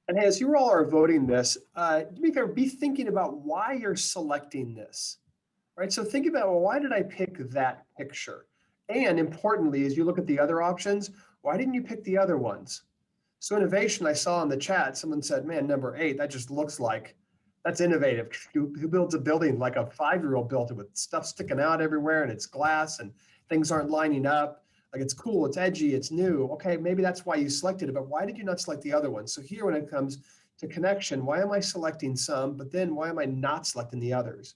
And hey, as you all are voting this, do me a favor, be thinking about why you're selecting this, right? So think about, well, why did I pick that picture? And importantly, as you look at the other options, why didn't you pick the other ones? So innovation, I saw in the chat, someone said, man, number 8, that just looks like, that's innovative. Who builds a building like a 5-year-old built it with stuff sticking out everywhere and it's glass and things aren't lining up? Like, it's cool, it's edgy, it's new. Okay, maybe that's why you selected it, but why did you not select the other one? So here, when it comes to connection, why am I selecting some, but then why am I not selecting the others?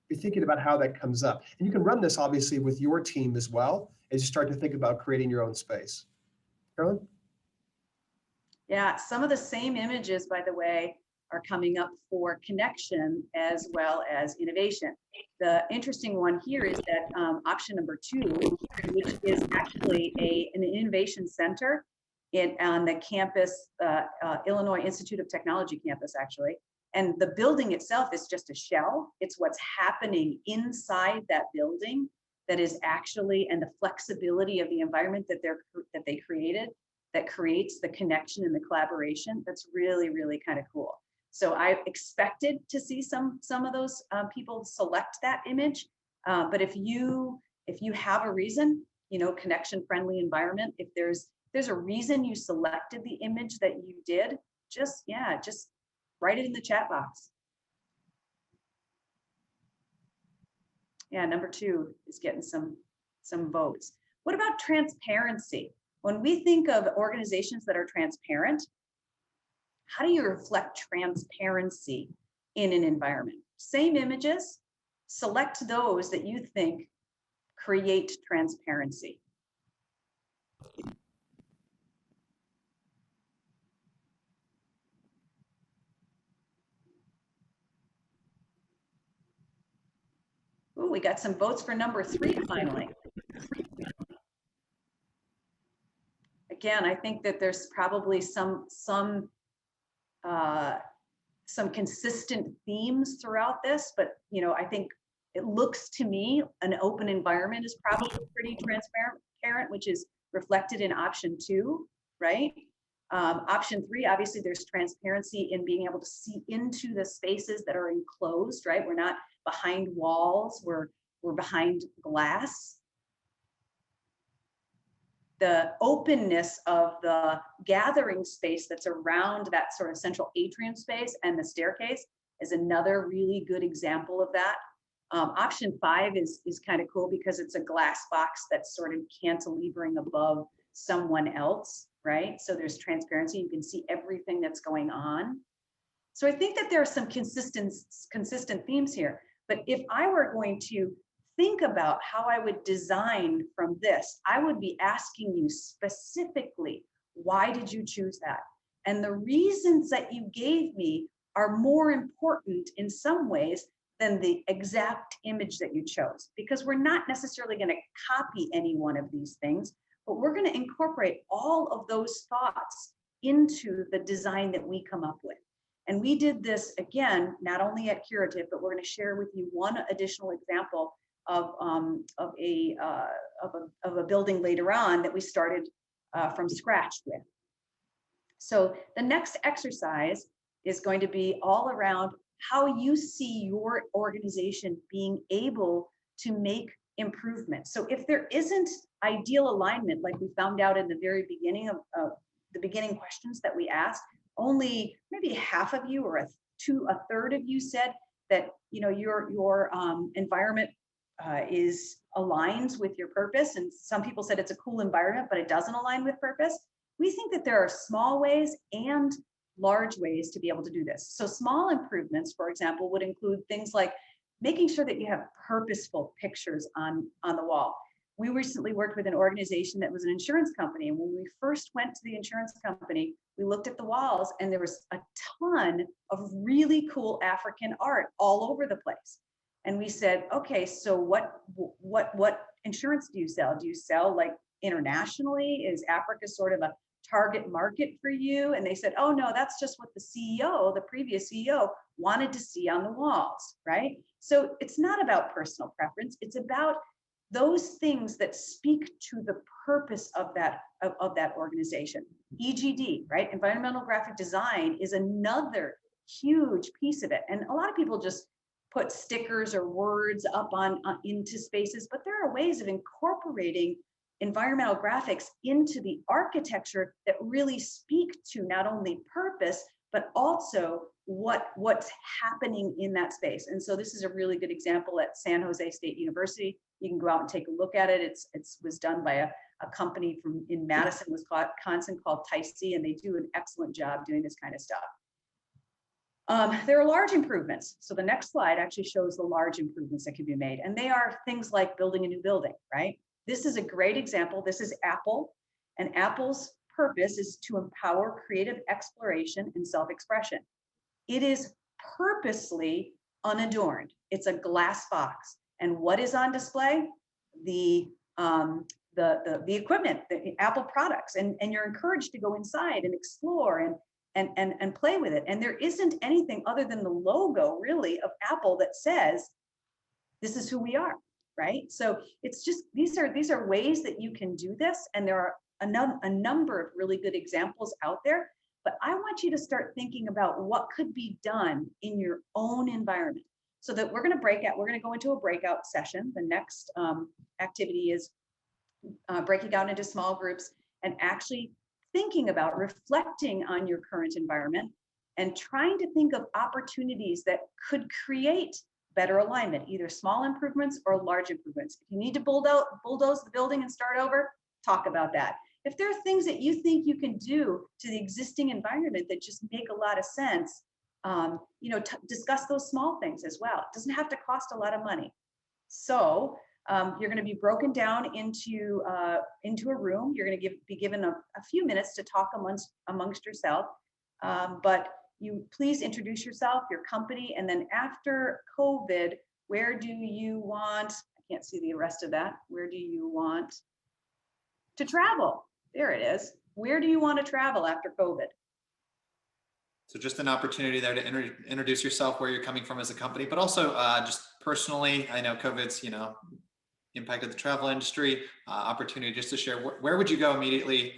Be thinking about how that comes up. And you can run this obviously with your team as well as you start to think about creating your own space. Carolyn? Yeah, some of the same images, by the way, are coming up for connection as well as innovation. The interesting one here is that option number 2, which is actually an innovation center on the campus, Illinois Institute of Technology campus, actually. And the building itself is just a shell. It's what's happening inside that building that is actually, and the flexibility of the environment that they created, that creates the connection and the collaboration. That's really, really kind of cool. So I expected to see some of those people select that image. But if you have a reason, connection friendly environment, if there's a reason you selected the image that you did, just write it in the chat box. Yeah, number 2 is getting some votes. What about transparency? When we think of organizations that are transparent, how do you reflect transparency in an environment? Same images, select those that you think create transparency. Ooh, we got some votes for number 3 finally. Again, I think that there's probably some consistent themes throughout this, but I think it looks to me an open environment is probably pretty transparent, which is reflected in option 2, right? Option 3, obviously there's transparency in being able to see into the spaces that are enclosed, right? We're not behind walls, we're behind glass. The openness of the gathering space that's around that sort of central atrium space and the staircase is another really good example of that. Option 5 is kind of cool because it's a glass box that's sort of cantilevering above someone else, right? So there's transparency, you can see everything that's going on. So I think that there are some consistent themes here, but if I were going to think about how I would design from this, I would be asking you specifically, why did you choose that? And the reasons that you gave me are more important in some ways than the exact image that you chose, because we're not necessarily going to copy any one of these things, but we're going to incorporate all of those thoughts into the design that we come up with. And we did this again, not only at Curative, but we're going to share with you one additional example of a building later on that we started from scratch with. So the next exercise is going to be all around how you see your organization being able to make improvements. So if there isn't ideal alignment, like we found out in the very beginning of the beginning questions that we asked, only maybe half of you or a third of you said that your environment is aligns with your purpose, and some people said it's a cool environment, but it doesn't align with purpose. We think that there are small ways and large ways to be able to do this. So small improvements, for example, would include things like making sure that you have purposeful pictures on the wall. We recently worked with an organization that was an insurance company. And when we first went to the insurance company, we looked at the walls and there was a ton of really cool African art all over the place. And we said, okay, so what insurance do you sell? Do you sell like internationally? Is Africa sort of a target market for you? And they said, oh no, that's just what the CEO, the previous CEO, wanted to see on the walls, right? So it's not about personal preference. It's about those things that speak to the purpose of that organization. EGD, right? Environmental graphic design is another huge piece of it. And a lot of people just put stickers or words up into spaces, but there are ways of incorporating environmental graphics into the architecture that really speak to not only purpose, but also what's happening in that space. And so this is a really good example at San Jose State University. You can go out and take a look at it. It was done by a company in Madison, Wisconsin called Tyce, and they do an excellent job doing this kind of stuff. There are large improvements. So the next slide actually shows the large improvements that can be made. And they are things like building a new building, right? This is a great example. This is Apple, and Apple's purpose is to empower creative exploration and self-expression. It is purposely unadorned. It's a glass box. And what is on display? The equipment, the Apple products. And you're encouraged to go inside and explore and play with it. And there isn't anything other than the logo really of Apple that says, this is who we are, right? So it's just, these are ways that you can do this. And there are a number of really good examples out there, but I want you to start thinking about what could be done in your own environment. So that we're going to go into a breakout session. The next activity is breaking out into small groups and actually thinking about reflecting on your current environment and trying to think of opportunities that could create better alignment, either small improvements or large improvements. If you need to bulldoze the building and start over, talk about that. If there are things that you think you can do to the existing environment that just make a lot of sense, discuss those small things as well. It doesn't have to cost a lot of money. So you're going to be broken down into a room. You're going to be given a few minutes to talk amongst yourself. But you please introduce yourself, your company, and then after COVID, where do you want, I can't see the rest of that. Where do you want to travel? There it is. Where do you want to travel after COVID? So just an opportunity there to introduce yourself, where you're coming from as a company, but also just personally, I know COVID's, impacted the travel industry, opportunity just to share where would you go immediately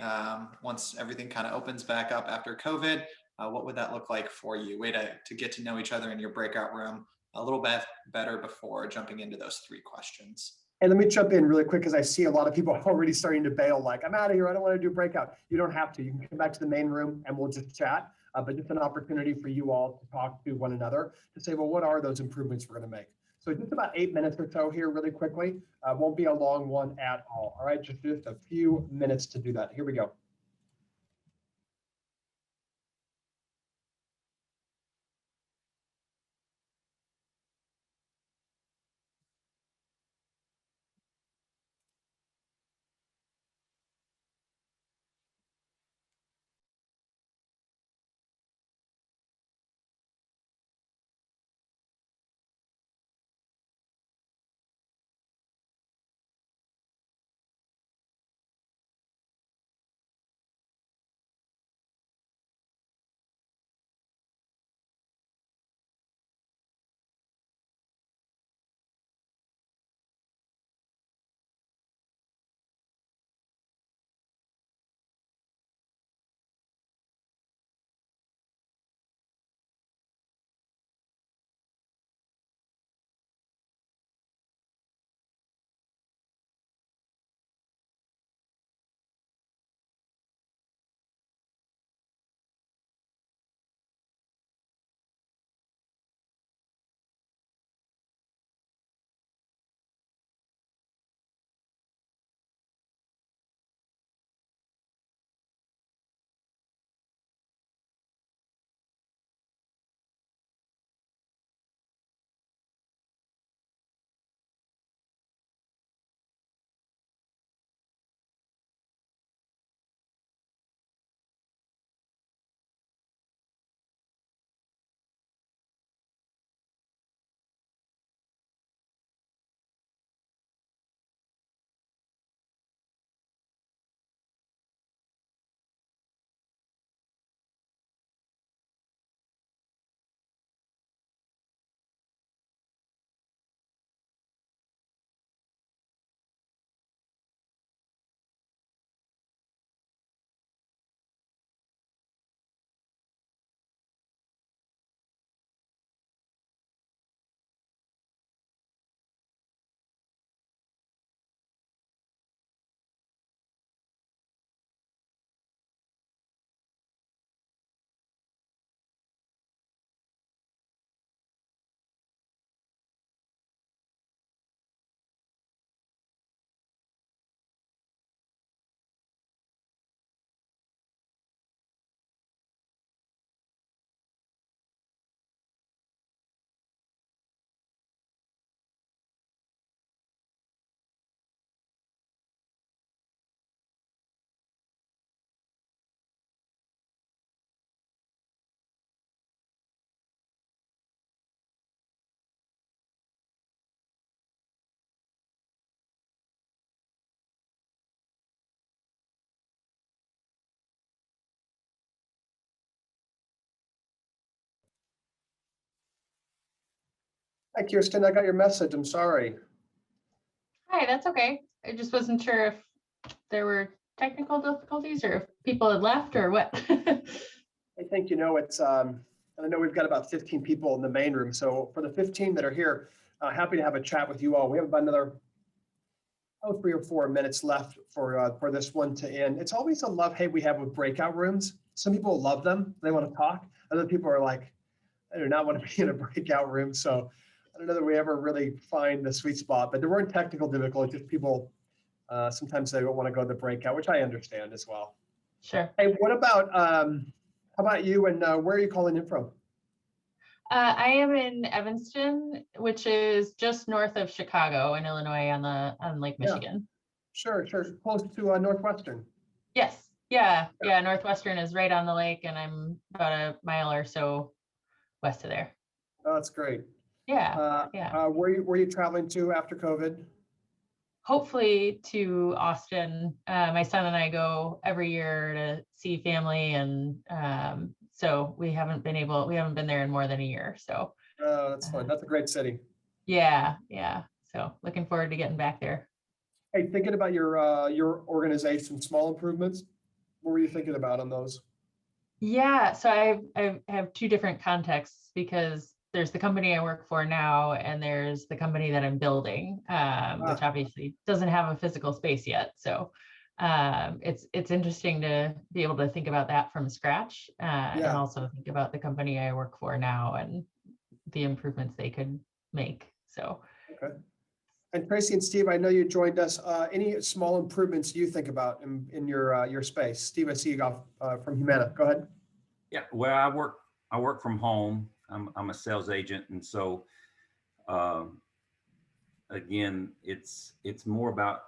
once everything kind of opens back up after COVID? What would that look like for you? Way to get to know each other in your breakout room a little bit better before jumping into those 3 questions. And let me jump in really quick because I see a lot of people already starting to bail, like, I'm out of here, I don't want to do breakout. You don't have to. You can come back to the main room and we'll just chat. But just an opportunity for you all to talk to one another to say, well, what are those improvements we're going to make? So just about 8 minutes or so here really quickly. Won't be a long one at all. All right, just a few minutes to do that. Here we go. Hi, Kirsten, I got your message. I'm sorry. Hi, that's okay. I just wasn't sure if there were technical difficulties or if people had left or what. I think, it's, I know we've got about 15 people in the main room. So for the 15 that are here, happy to have a chat with you all. We have about another 3 or 4 minutes left for this one to end. It's always a love-hate we have with breakout rooms. Some people love them. They want to talk. Other people are like, I do not want to be in a breakout room. So I don't know that we ever really find the sweet spot, but there weren't technical difficulties. Just people, sometimes they don't want to go to the breakout, which I understand as well. Sure. Hey, how about you, and where are you calling in from? I am in Evanston, which is just north of Chicago in Illinois on Lake Michigan. Sure. Close to Northwestern. Yes. Yeah. Northwestern is right on the lake, and I'm about a mile or so west of there. Oh, that's great. Yeah. Were you traveling to after COVID? Hopefully to Austin. My son and I go every year to see family, and so we haven't been there in more than a year. So That's fun. That's a great city. yeah. So looking forward to getting back there. Hey, thinking about your organization, small improvements, what were you thinking about on those? Yeah, so I have two different contexts because there's the company I work for now, and there's the company that I'm building, which obviously doesn't have a physical space yet. So it's interesting to be able to think about that from scratch, and also think about the company I work for now and the improvements they could make. So okay. And Tracy and Steve, I know you joined us. Any small improvements you think about in your space? Steve, I see you got from Humana. Go ahead. Yeah, well, I work from home. I'm a sales agent, and so again, it's more about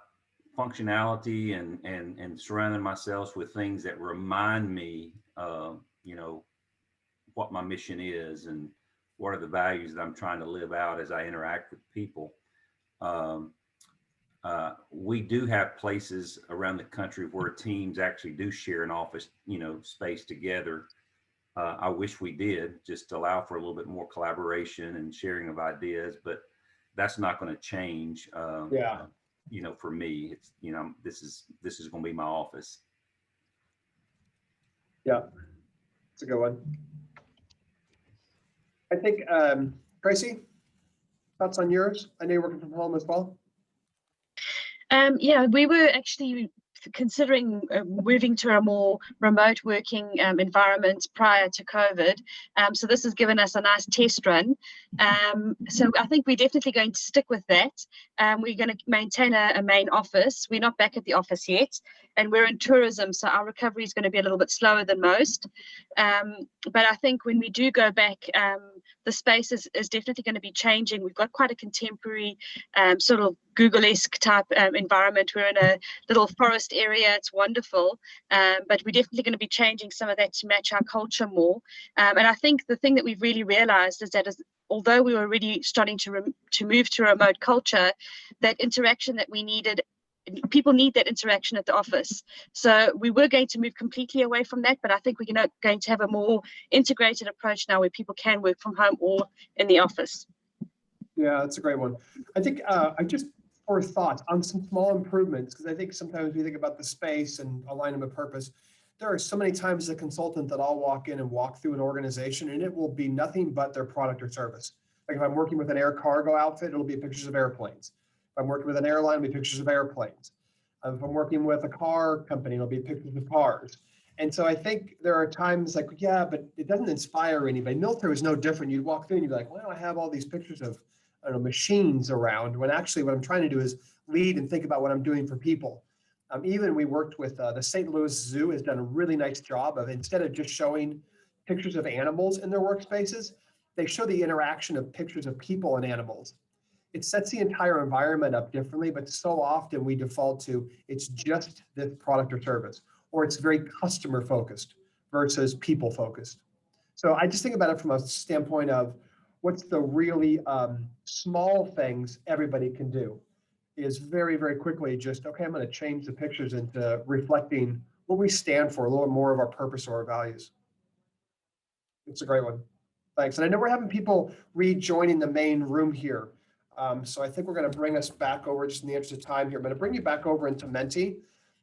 functionality and surrounding myself with things that remind me, what my mission is and what are the values that I'm trying to live out as I interact with people. We do have places around the country where teams actually do share an office, space together. I wish we did, just to allow for a little bit more collaboration and sharing of ideas, but that's not going to change. For me, it's, this is going to be my office. Yeah, it's a good one. I think, Tracy, thoughts on yours? I know you're working from home as well. Yeah, we were actually considering moving to a more remote working environment prior to COVID. So this has given us a nice test run. So I think we're definitely going to stick with that. We're going to maintain a main office. We're not back at the office yet, and we're in tourism, so our recovery is going to be a little bit slower than most. But I think when we do go back, the space is definitely going to be changing. We've got quite a contemporary sort of Google-esque type environment. We're in a little forest area. It's wonderful, but we're definitely going to be changing some of that to match our culture more. And I think the thing that we've really realized is that although we were already starting to move to a remote culture, that interaction that we needed, people need that interaction at the office. So we were going to move completely away from that, but I think we're going to have a more integrated approach now where people can work from home or in the office. Yeah, that's a great one. I think I just, for thoughts on some small improvements, because I think sometimes we think about the space and alignment of purpose. There are so many times as a consultant that I'll walk in and walk through an organization and it will be nothing but their product or service. Like if I'm working with an air cargo outfit, it'll be pictures of airplanes. If I'm working with an airline, it'll be pictures of airplanes. If I'm working with a car company, it'll be pictures of cars. And so I think there are times like, yeah, but it doesn't inspire anybody. Military was no different. You'd walk through and you'd be like, well, I have all these pictures of, I don't know, machines around, when actually what I'm trying to do is lead and think about what I'm doing for people. Even we worked with the St. Louis Zoo has done a really nice job of, instead of just showing pictures of animals in their workspaces, they show the interaction of pictures of people and animals. It sets the entire environment up differently, but so often we default to it's just this product or service, or it's very customer focused versus people focused. So I just think about it from a standpoint of what's the really small things everybody can do is very, very quickly just, okay, I'm going to change the pictures into reflecting what we stand for, a little more of our purpose or our values. It's a great one. Thanks. And I know we're having people rejoining the main room here. So I think we're going to bring us back over just in the interest of time here. I'm going to bring you back over into Menti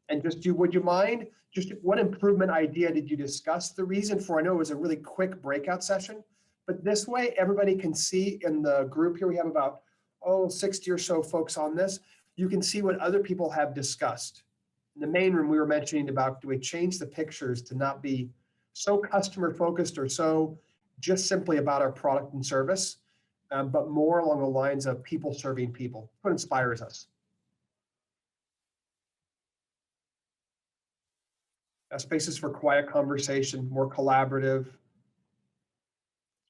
and just would you mind, just what improvement idea did you discuss? The reason for, I know it was a really quick breakout session, but this way everybody can see in the group here, we have about, 60 or so folks on this. You can see what other people have discussed. In the main room, we were mentioning about, do we change the pictures to not be so customer focused or so just simply about our product and service, but more along the lines of people serving people. What inspires us? Spaces for quiet conversation, more collaborative.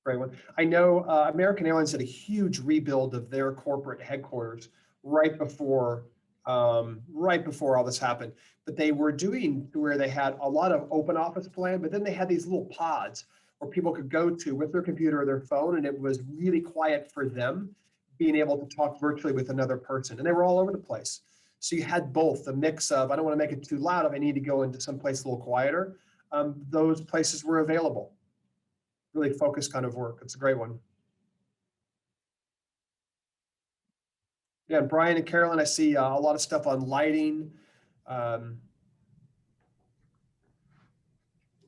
Great one. I know American Airlines did a huge rebuild of their corporate headquarters right before all this happened. But they were doing where they had a lot of open office plan, but then they had these little pods where people could go to with their computer or their phone, and it was really quiet for them, being able to talk virtually with another person. And they were all over the place. So you had both the mix of, I don't want to make it too loud if I need to go into someplace a little quieter. Those places were available. Really focused kind of work. It's a great one. Yeah, and Brian and Carolyn, I see a lot of stuff on lighting.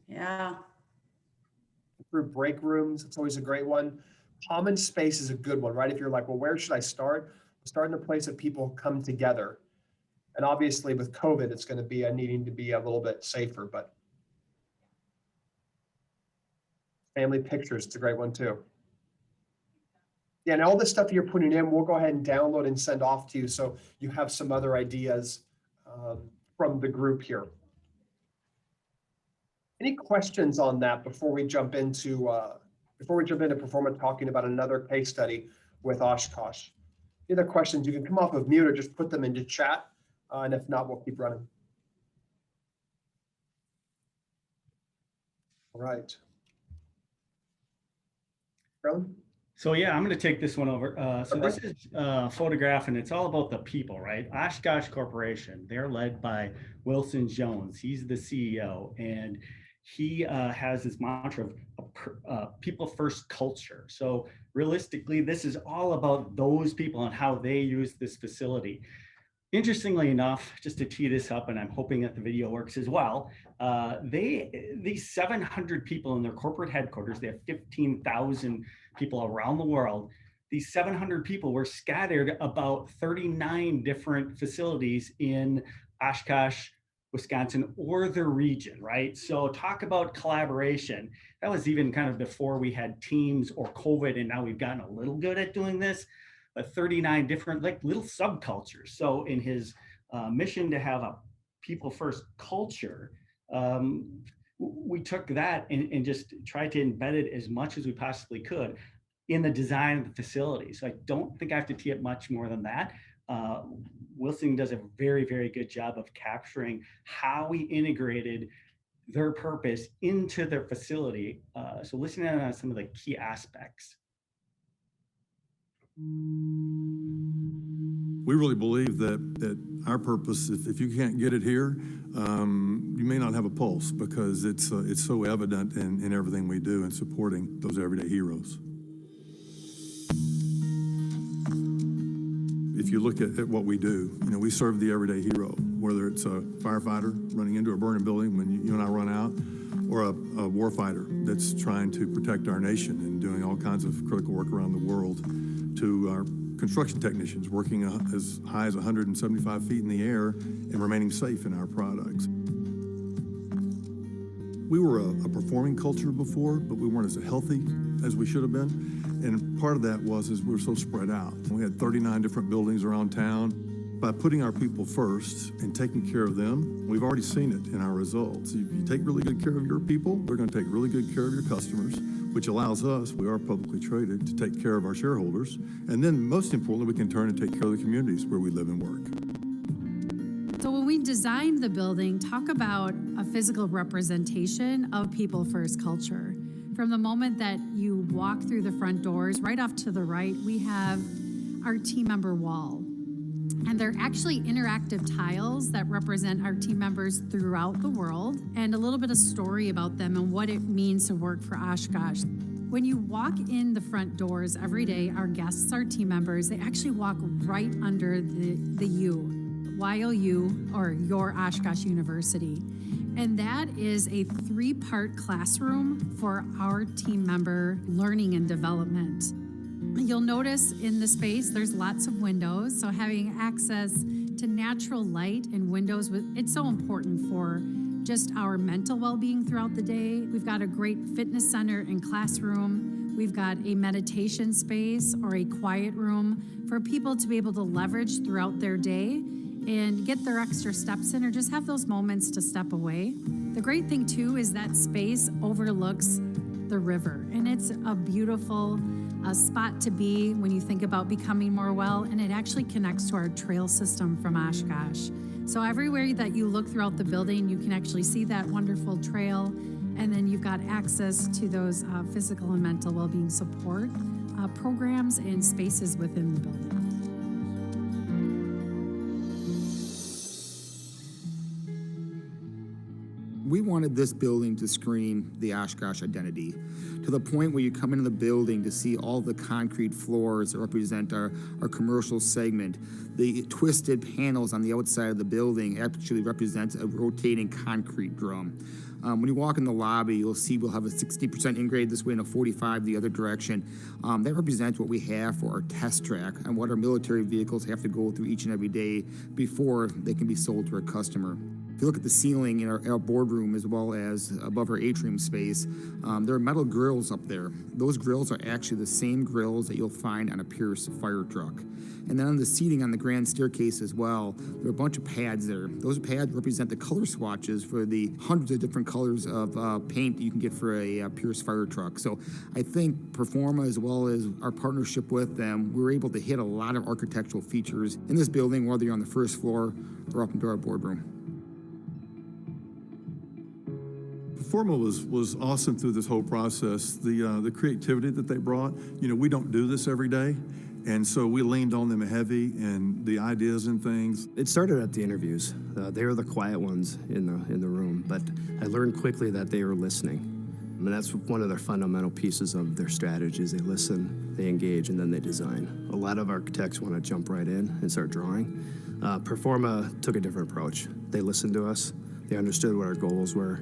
Yeah. Through break rooms, it's always a great one. Common space is a good one, right? If you're like, well, where should I start? Start in a place that people come together. And obviously with COVID, it's going to be needing to be a little bit safer, but family pictures, it's a great one too. Yeah, and all the stuff you're putting in, we'll go ahead and download and send off to you so you have some other ideas from the group here. Any questions on that before we jump into performance, talking about another case study with Oshkosh? Any other questions, you can come off of mute or just put them into chat. And if not, we'll keep running. All right. Carolyn? So yeah, I'm going to take this one over. So this is a photograph, and it's all about the people, right? Oshkosh Corporation, they're led by Wilson Jones. He's the CEO, and he has this mantra of people first culture. So realistically, this is all about those people and how they use this facility. Interestingly enough, just to tee this up, and I'm hoping that the video works as well, these 700 people in their corporate headquarters, they have 15,000 people around the world. These 700 people were scattered about 39 different facilities in Oshkosh, Wisconsin, or the region, right? So talk about collaboration. That was even kind of before we had Teams or COVID, and now we've gotten a little good at doing this. 39 different like little subcultures. So in his mission to have a people first culture, we took that and just tried to embed it as much as we possibly could in the design of the facility. So I don't think I have to tee up much more than that. Wilson does a very, very good job of capturing how we integrated their purpose into their facility. So listening on some of the key aspects. We really believe that our purpose, if you can't get it here, you may not have a pulse, because it's so evident in everything we do in supporting those everyday heroes. If you look at what we do, we serve the everyday hero, whether it's a firefighter running into a burning building when you and I run out, or a warfighter that's trying to protect our nation and doing all kinds of critical work around the world, to our construction technicians working as high as 175 feet in the air and remaining safe in our products. We were a performing culture before, but we weren't as healthy as we should have been. And part of that was we were so spread out. We had 39 different buildings around town. By putting our people first and taking care of them, we've already seen it in our results. If you take really good care of your people, they're going to take really good care of your customers, which allows us, we are publicly traded, to take care of our shareholders. And then most importantly, we can turn and take care of the communities where we live and work. So when we designed the building, talk about a physical representation of people first culture. From the moment that you walk through the front doors, right off to the right, we have our team member wall. And they're actually interactive tiles that represent our team members throughout the world, and a little bit of story about them and what it means to work for Oshkosh. When you walk in the front doors every day, our guests, our team members, they actually walk right under the U, YOU, or Your Oshkosh University. And that is a 3-part classroom for our team member learning and development. You'll notice in the space, there's lots of windows. So having access to natural light and windows, it's so important for just our mental well-being throughout the day. We've got a great fitness center and classroom. We've got a meditation space or a quiet room for people to be able to leverage throughout their day and get their extra steps in or just have those moments to step away. The great thing too is that space overlooks the river, and it's a beautiful spot to be when you think about becoming more well, and it actually connects to our trail system from Oshkosh. So everywhere that you look throughout the building, you can actually see that wonderful trail, and then you've got access to those physical and mental well-being support programs and spaces within the building. We wanted this building to scream the Oshkosh identity, to the point where you come into the building to see all the concrete floors that represent our commercial segment. The twisted panels on the outside of the building actually represent a rotating concrete drum. When you walk in the lobby, you'll see we'll have a 60% in-grade this way and a 45% the other direction. That represents what we have for our test track and what our military vehicles have to go through each and every day before they can be sold to our customer. If you look at the ceiling in our boardroom as well as above our atrium space, there are metal grills up there. Those grills are actually the same grills that you'll find on a Pierce fire truck. And then on the seating on the grand staircase as well, there are a bunch of pads there. Those pads represent the color swatches for the hundreds of different colors of paint you can get for a Pierce fire truck. So I think Performa, as well as our partnership with them, we're able to hit a lot of architectural features in this building, whether you're on the first floor or up into our boardroom. Performa was awesome through this whole process. The creativity that they brought, we don't do this every day. And so we leaned on them heavy and the ideas and things. It started at the interviews. They were the quiet ones in the room, but I learned quickly that they were listening. And that's one of their fundamental pieces of their strategies. They listen, they engage, and then they design. A lot of architects want to jump right in and start drawing. Performa took a different approach. They listened to us. They understood what our goals were.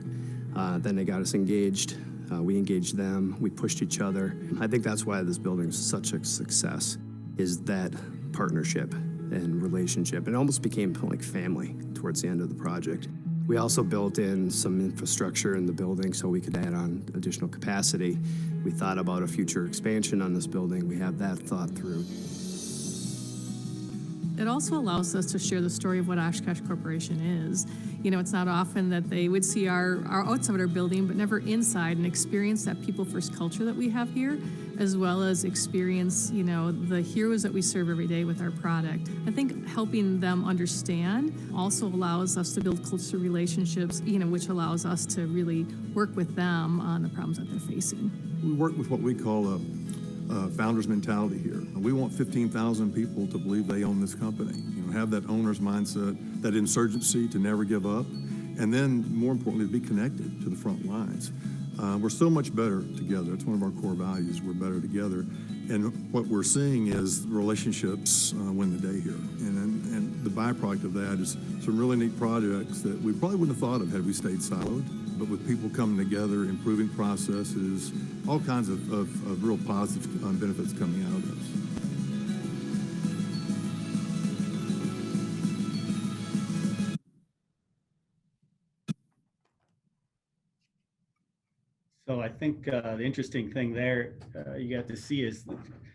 Then they got us engaged. We engaged them. We pushed each other. I think that's why this building is such a success, is that partnership and relationship. It almost became like family towards the end of the project. We also built in some infrastructure in the building so we could add on additional capacity. We thought about a future expansion on this building. We have that thought through. It also allows us to share the story of what Oshkosh Corporation is. It's not often that they would see our outside of our building, but never inside, and experience that people first culture that we have here, as well as experience, the heroes that we serve every day with our product. I think helping them understand also allows us to build closer relationships, which allows us to really work with them on the problems that they're facing. We work with what we call a founder's mentality here. We want 15,000 people to believe they own this company, have that owner's mindset, that insurgency to never give up, and then more importantly, to be connected to the front lines. We're so much better together. It's one of our core values. We're better together. And what we're seeing is relationships win the day here. And the byproduct of that is some really neat projects that we probably wouldn't have thought of had we stayed siloed. But with people coming together, improving processes, all kinds of real positive benefits coming out of this. So I think the interesting thing there you got to see is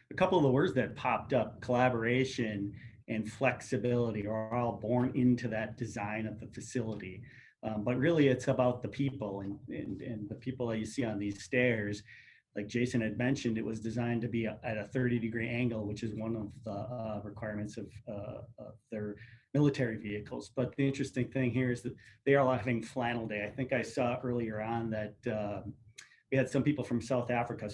a couple of the words that popped up: collaboration and flexibility are all born into that design of the facility. But really it's about the people and the people that you see on these stairs. Like Jason had mentioned, it was designed to be at a 30-degree angle, which is one of the requirements of their military vehicles. But the interesting thing here is that they are all having flannel day. I think I saw earlier on that we had some people from South Africa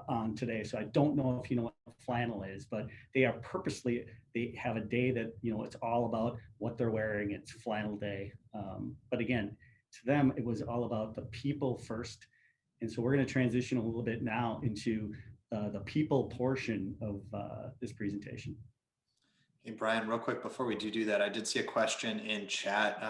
on today. So I don't know if you know what flannel is, but they are purposely, they have a day that, it's all about what they're wearing. It's flannel day. But again, to them, it was all about the people first And so we're going to transition a little bit now into the people portion of this presentation. Hey, Brian, real quick before we do that, I did see a question in chat.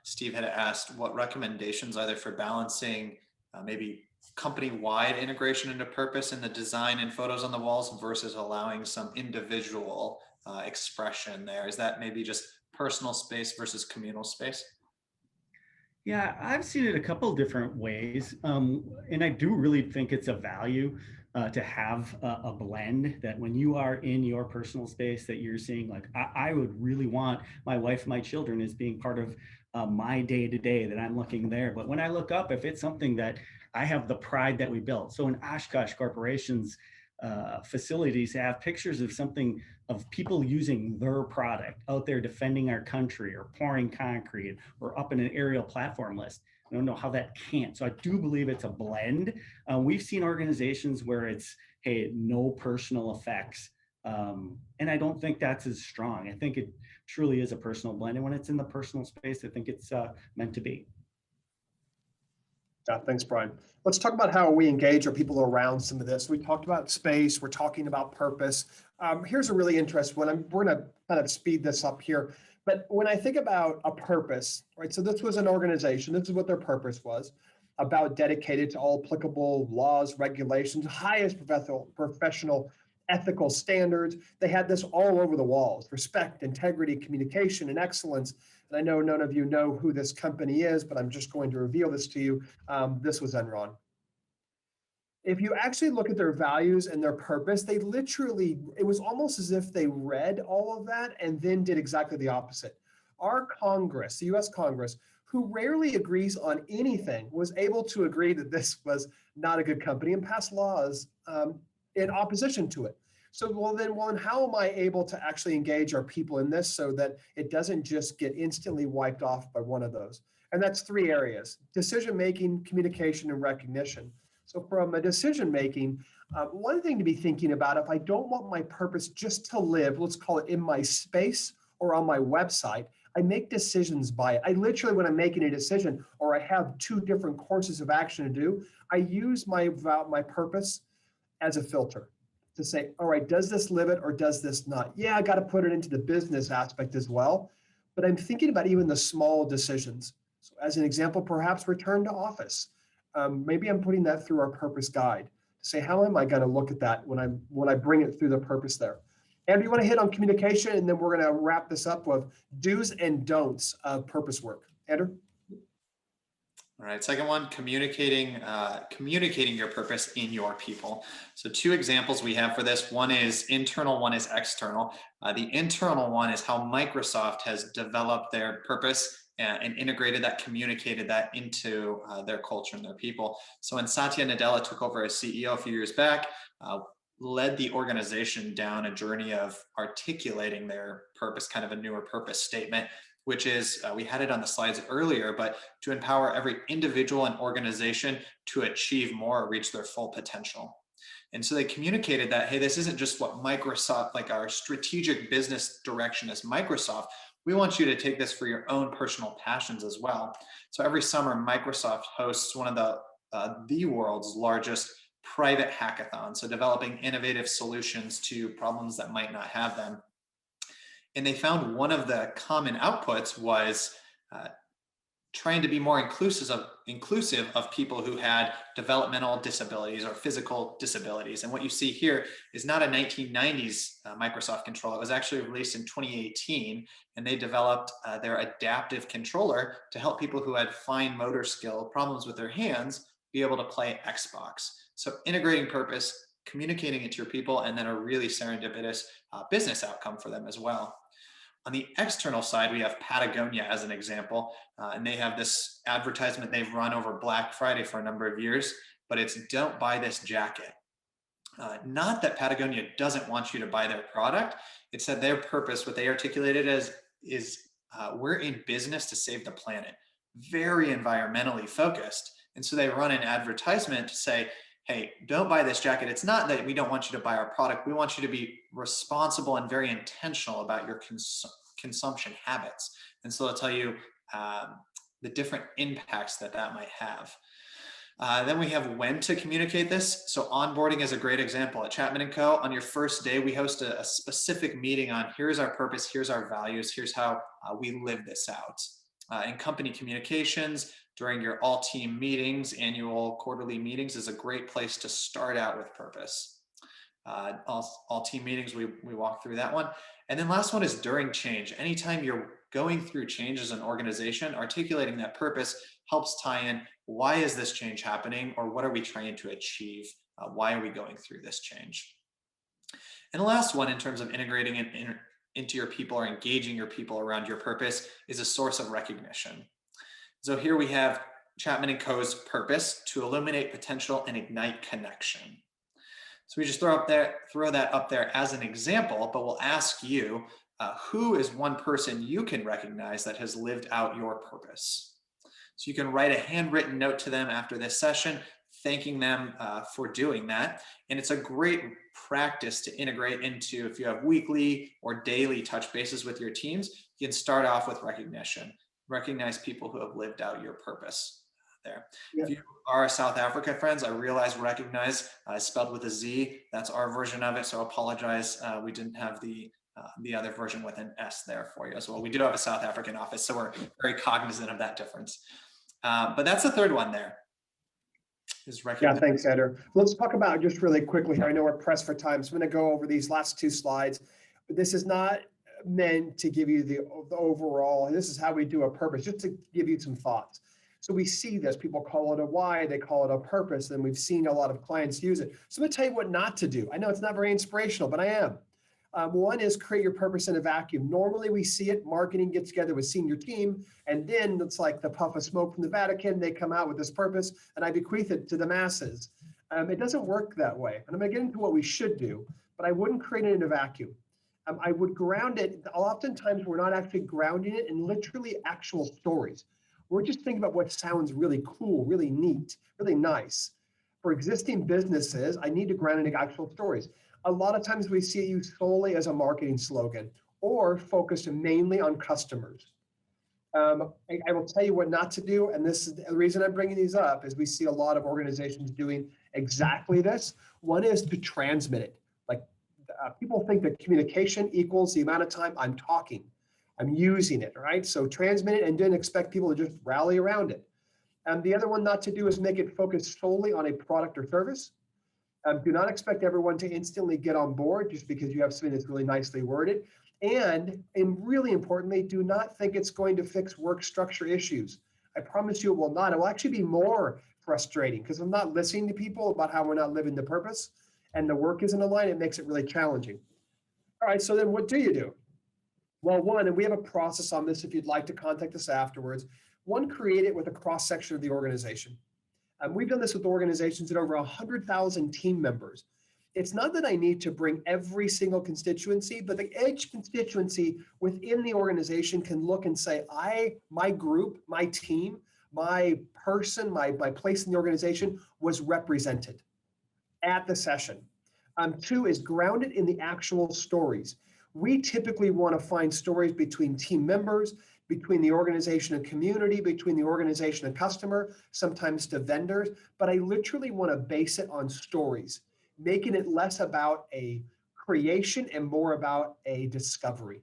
Steve had asked, what recommendations are there for balancing maybe company-wide integration into purpose in the design and photos on the walls versus allowing some individual expression there? Is that maybe just personal space versus communal space? Yeah, I've seen it a couple different ways. And I do really think it's a value to have a blend that when you are in your personal space that you're seeing, like, I would really want my wife and my children as being part of my day-to-day, that I'm looking there. But when I look up, if it's something that I have the pride that we built. So in Oshkosh Corporation's facilities have pictures of something, of people using their product out there defending our country or pouring concrete or up in an aerial platform list. I don't know how that can't. So I do believe it's a blend. We've seen organizations where it's, hey, no personal effects. And I don't think that's as strong. I think it truly is a personal blend. And when it's in the personal space, I think it's meant to be. Yeah, thanks, Brian. Let's talk about how we engage our people around some of this. We talked about space. We're talking about purpose. Here's a really interesting one. We're going to kind of speed this up here. But when I think about a purpose, right? So this was an organization. This is what their purpose was, about dedicated to all applicable laws, regulations, highest professional ethical standards. They had this all over the walls: respect, integrity, communication, and excellence. And I know none of you know who this company is, but I'm just going to reveal this to you. This was Enron. If you actually look at their values and their purpose, they literally, it was almost as if they read all of that and then did exactly the opposite. Our Congress, the US Congress, who rarely agrees on anything, was able to agree that this was not a good company and pass laws in opposition to it. So, well, then how am I able to actually engage our people in this so that it doesn't just get instantly wiped off by one of those? And that's three areas: decision-making, communication, and recognition. So from a decision-making, one thing to be thinking about, if I don't want my purpose just to live, let's call it in my space or on my website, I make decisions by it. I literally, when I'm making a decision or I have two different courses of action to do, I use my purpose as a filter to say, all right, does this live it or does this not? Yeah, I got to put it into the business aspect as well. But I'm thinking about even the small decisions. So as an example, perhaps return to office. Maybe I'm putting that through our purpose guide to say, how am I going to look at that when I bring it through the purpose there? Andrew, you want to hit on communication, and then we're going to wrap this up with do's and don'ts of purpose work. Andrew? All right, second one, communicating your purpose in your people. So two examples we have for this. One is internal, one is external. The internal one is how Microsoft has developed their purpose and integrated that, communicated that into their culture and their people. So when Satya Nadella took over as CEO a few years back, led the organization down a journey of articulating their purpose, kind of a newer purpose statement, which is, we had it on the slides earlier, but to empower every individual and organization to achieve more or reach their full potential. And so they communicated that, hey, this isn't just what Microsoft, like our strategic business direction as Microsoft, we want you to take this for your own personal passions as well. So every summer, Microsoft hosts one of the world's largest private hackathons, so developing innovative solutions to problems that might not have them. And they found one of the common outputs was trying to be more inclusive of people who had developmental disabilities or physical disabilities. And what you see here is not a 1990s Microsoft controller. It was actually released in 2018, and they developed their adaptive controller to help people who had fine motor skill, problems with their hands, be able to play Xbox. So integrating purpose, communicating it to your people, and then a really serendipitous business outcome for them as well. On the external side, we have Patagonia as an example, and they have this advertisement they've run over Black Friday for a number of years, but it's don't buy this jacket. Not that Patagonia doesn't want you to buy their product. It's that their purpose, what they articulated as is we're in business to save the planet, very environmentally focused. And so they run an advertisement to say, hey, don't buy this jacket. It's not that we don't want you to buy our product. We want you to be responsible and very intentional about your consumption habits. And so they'll tell you the different impacts that might have. Then we have when to communicate this. So onboarding is a great example. At Chapman Co, on your first day, we host a specific meeting on here's our purpose, here's our values, here's how we live this out. In company communications, during your all team meetings, annual, quarterly meetings is a great place to start out with purpose. All team meetings, we walk through that one. And then last one is during change. Anytime you're going through change as an organization, articulating that purpose helps tie in, why is this change happening? Or what are we trying to achieve? Why are we going through this change? And the last one, in terms of integrating it into your people or engaging your people around your purpose, is a source of recognition. So here we have Chapman & Co.'s purpose: to illuminate potential and ignite connection. So we just throw that up there as an example, but we'll ask you, who is one person you can recognize that has lived out your purpose? So you can write a handwritten note to them after this session, thanking them for doing that. And it's a great practice to integrate into, if you have weekly or daily touch bases with your teams, you can start off with recognition. Recognize people who have lived out your purpose there. Yeah. If you are South Africa friends, I realize recognize is spelled with a Z. That's our version of it. So I apologize. We didn't have the other version with an S there for you as well. We do have a South African office, so we're very cognizant of that difference. But that's the third one there. Yeah, thanks, Andrew. Let's talk about just really quickly here. I know we're pressed for time, so I'm going to go over these last two slides. This is not meant to give you the overall, and this is how we do a purpose, just to give you some thoughts. So we see this, people call it a why, they call it a purpose, and we've seen a lot of clients use it. So I'm going to tell you what not to do. I know it's not very inspirational, but I am. One is create your purpose in a vacuum. Normally we see it, marketing gets together with senior team, and then it's like the puff of smoke from the Vatican, they come out with this purpose, and I bequeath it to the masses. It doesn't work that way. And I'm gonna get into what we should do, but I wouldn't create it in a vacuum. I would ground it. Oftentimes we're not actually grounding it in literally actual stories. We're just thinking about what sounds really cool, really neat, really nice. For existing businesses, I need to ground it in actual stories. A lot of times we see it used solely as a marketing slogan or focused mainly on customers. I will tell you what not to do, and this is the reason I'm bringing these up, is we see a lot of organizations doing exactly this. One is to transmit it. Like people think that communication equals the amount of time I'm talking. I'm using it, right? So transmit it and then expect people to just rally around it. And the other one not to do is make it focus solely on a product or service. Do not expect everyone to instantly get on board just because you have something that's really nicely worded. And really importantly, do not think it's going to fix work structure issues. I promise you it will not. It will actually be more frustrating because I'm not listening to people about how we're not living the purpose and the work isn't aligned. It makes it really challenging. All right, so then what do you do? Well, one, and we have a process on this if you'd like to contact us afterwards. One, create it with a cross-section of the organization. We've done this with organizations that over 100,000 team members. It's not that I need to bring every single constituency, but each constituency within the organization can look and say, my group, my team, my person, my place in the organization was represented at the session. Two is grounded in the actual stories. We typically want to find stories between team members, between the organization and community, between the organization and customer, sometimes to vendors, but I literally want to base it on stories, making it less about a creation and more about a discovery.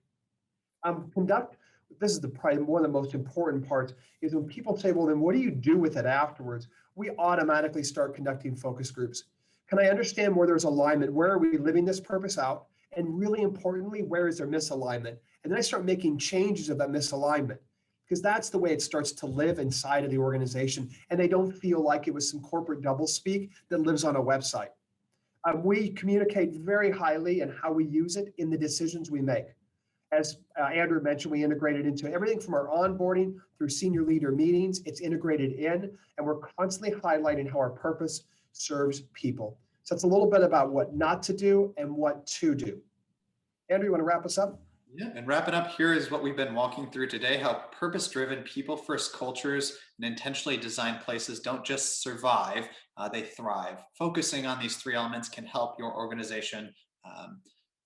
This is probably one of the most important parts, is when people say, well, then what do you do with it afterwards? We automatically start conducting focus groups. Can I understand where there's alignment? Where are we living this purpose out? And really importantly, where is there misalignment? And then I start making changes of that misalignment, because that's the way it starts to live inside of the organization. And they don't feel like it was some corporate doublespeak that lives on a website. We communicate very highly in how we use it in the decisions we make. As Andrew mentioned, we integrated into everything from our onboarding through senior leader meetings. It's integrated in, and we're constantly highlighting how our purpose serves people. So it's a little bit about what not to do and what to do. Andrew, you want to wrap us up? Yeah, and wrapping up here is what we've been walking through today, how purpose-driven, people-first cultures and intentionally designed places don't just survive, they thrive. Focusing on these three elements can help your organization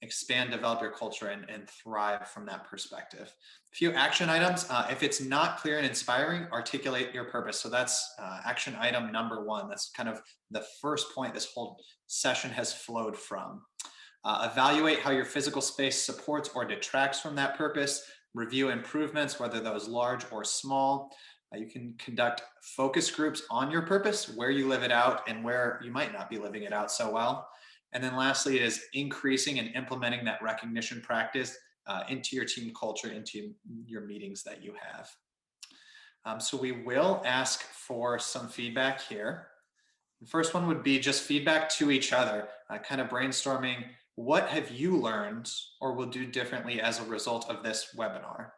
expand, develop your culture, and thrive from that perspective. A few action items. If it's not clear and inspiring, articulate your purpose. So that's action item number 1. That's kind of the first point this whole session has flowed from. Evaluate how your physical space supports or detracts from that purpose. Review improvements, whether those large or small. You can conduct focus groups on your purpose, where you live it out and where you might not be living it out so well. And then lastly is increasing and implementing that recognition practice into your team culture, into your meetings that you have. So we will ask for some feedback here. The first one would be just feedback to each other, kind of brainstorming, what have you learned or will do differently as a result of this webinar?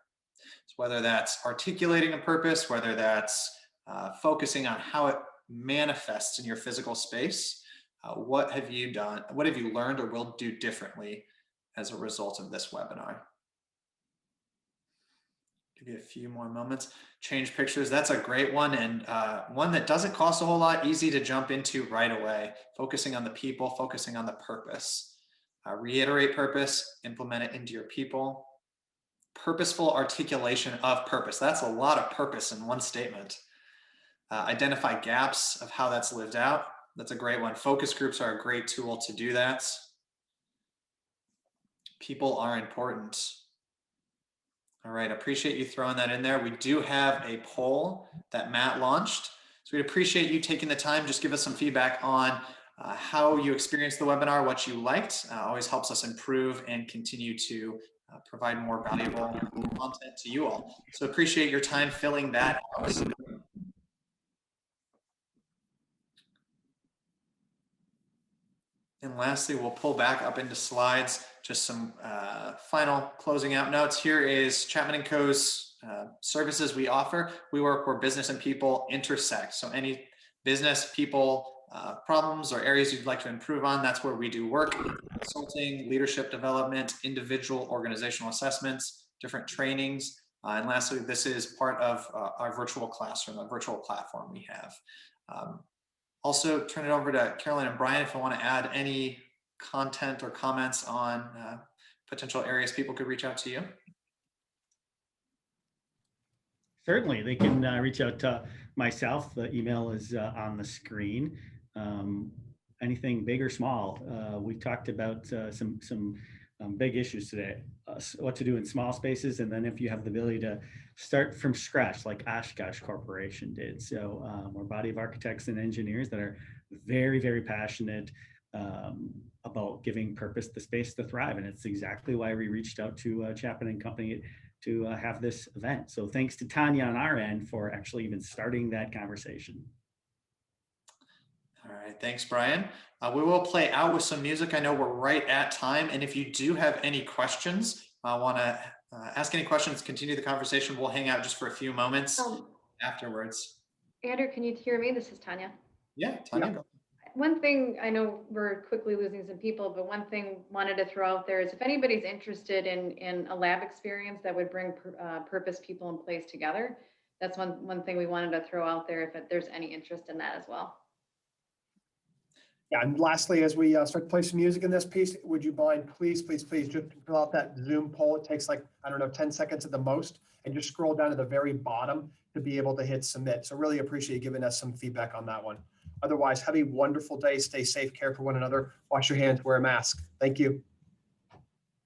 So whether that's articulating a purpose, whether that's focusing on how it manifests in your physical space, what have you done? What have you learned or will do differently as a result of this webinar? Give you a few more moments. Change pictures. That's a great one, and one that doesn't cost a whole lot, easy to jump into right away. Focusing on the people, focusing on the purpose. Reiterate purpose, implement it into your people. Purposeful articulation of purpose. That's a lot of purpose in one statement. Identify gaps of how that's lived out. That's a great one. Focus groups are a great tool to do that. People are important. All right, appreciate you throwing that in there. We do have a poll that Matt launched. So we'd appreciate you taking the time. Just give us some feedback on how you experienced the webinar, what you liked. Always helps us improve and continue to provide more valuable content to you all. So appreciate your time filling that out. And lastly, we'll pull back up into slides, just some final closing out notes. Here is Chapman & Co.'s services we offer. We work where business and people intersect. So any business, people, problems or areas you'd like to improve on, that's where we do work. Consulting, leadership development, individual organizational assessments, different trainings. And lastly, this is part of our virtual classroom, a virtual platform we have. Also, turn it over to Carolyn and Brian if I want to add any content or comments on potential areas people could reach out to you. Certainly, they can reach out to myself. The email is on the screen. Anything big or small. We talked about some big issues today, what to do in small spaces, and then if you have the ability to start from scratch like Oshkosh Corporation did. So we're a body of architects and engineers that are very, very passionate about giving purpose the space to thrive. And it's exactly why we reached out to Chapman & Company to have this event. So thanks to Tanya on our end for actually even starting that conversation. All right, thanks, Brian. We will play out with some music. I know we're right at time. And if you do have any questions, want to ask any questions, continue the conversation, we'll hang out just for a few moments afterwards. Andrew, can you hear me? This is Tanya. Yeah, Tanya. Yeah. One thing, I know we're quickly losing some people, but one thing wanted to throw out there is if anybody's interested in a lab experience that would bring purpose, people, and place together, that's one thing we wanted to throw out there if there's any interest in that as well. Yeah, and lastly, as we start to play some music in this piece, would you mind, please just fill out that Zoom poll. It takes like, I don't know, 10 seconds at the most, and just scroll down to the very bottom to be able to hit submit. So really appreciate you giving us some feedback on that one. Otherwise, have a wonderful day. Stay safe, care for one another, wash your hands, wear a mask. Thank you.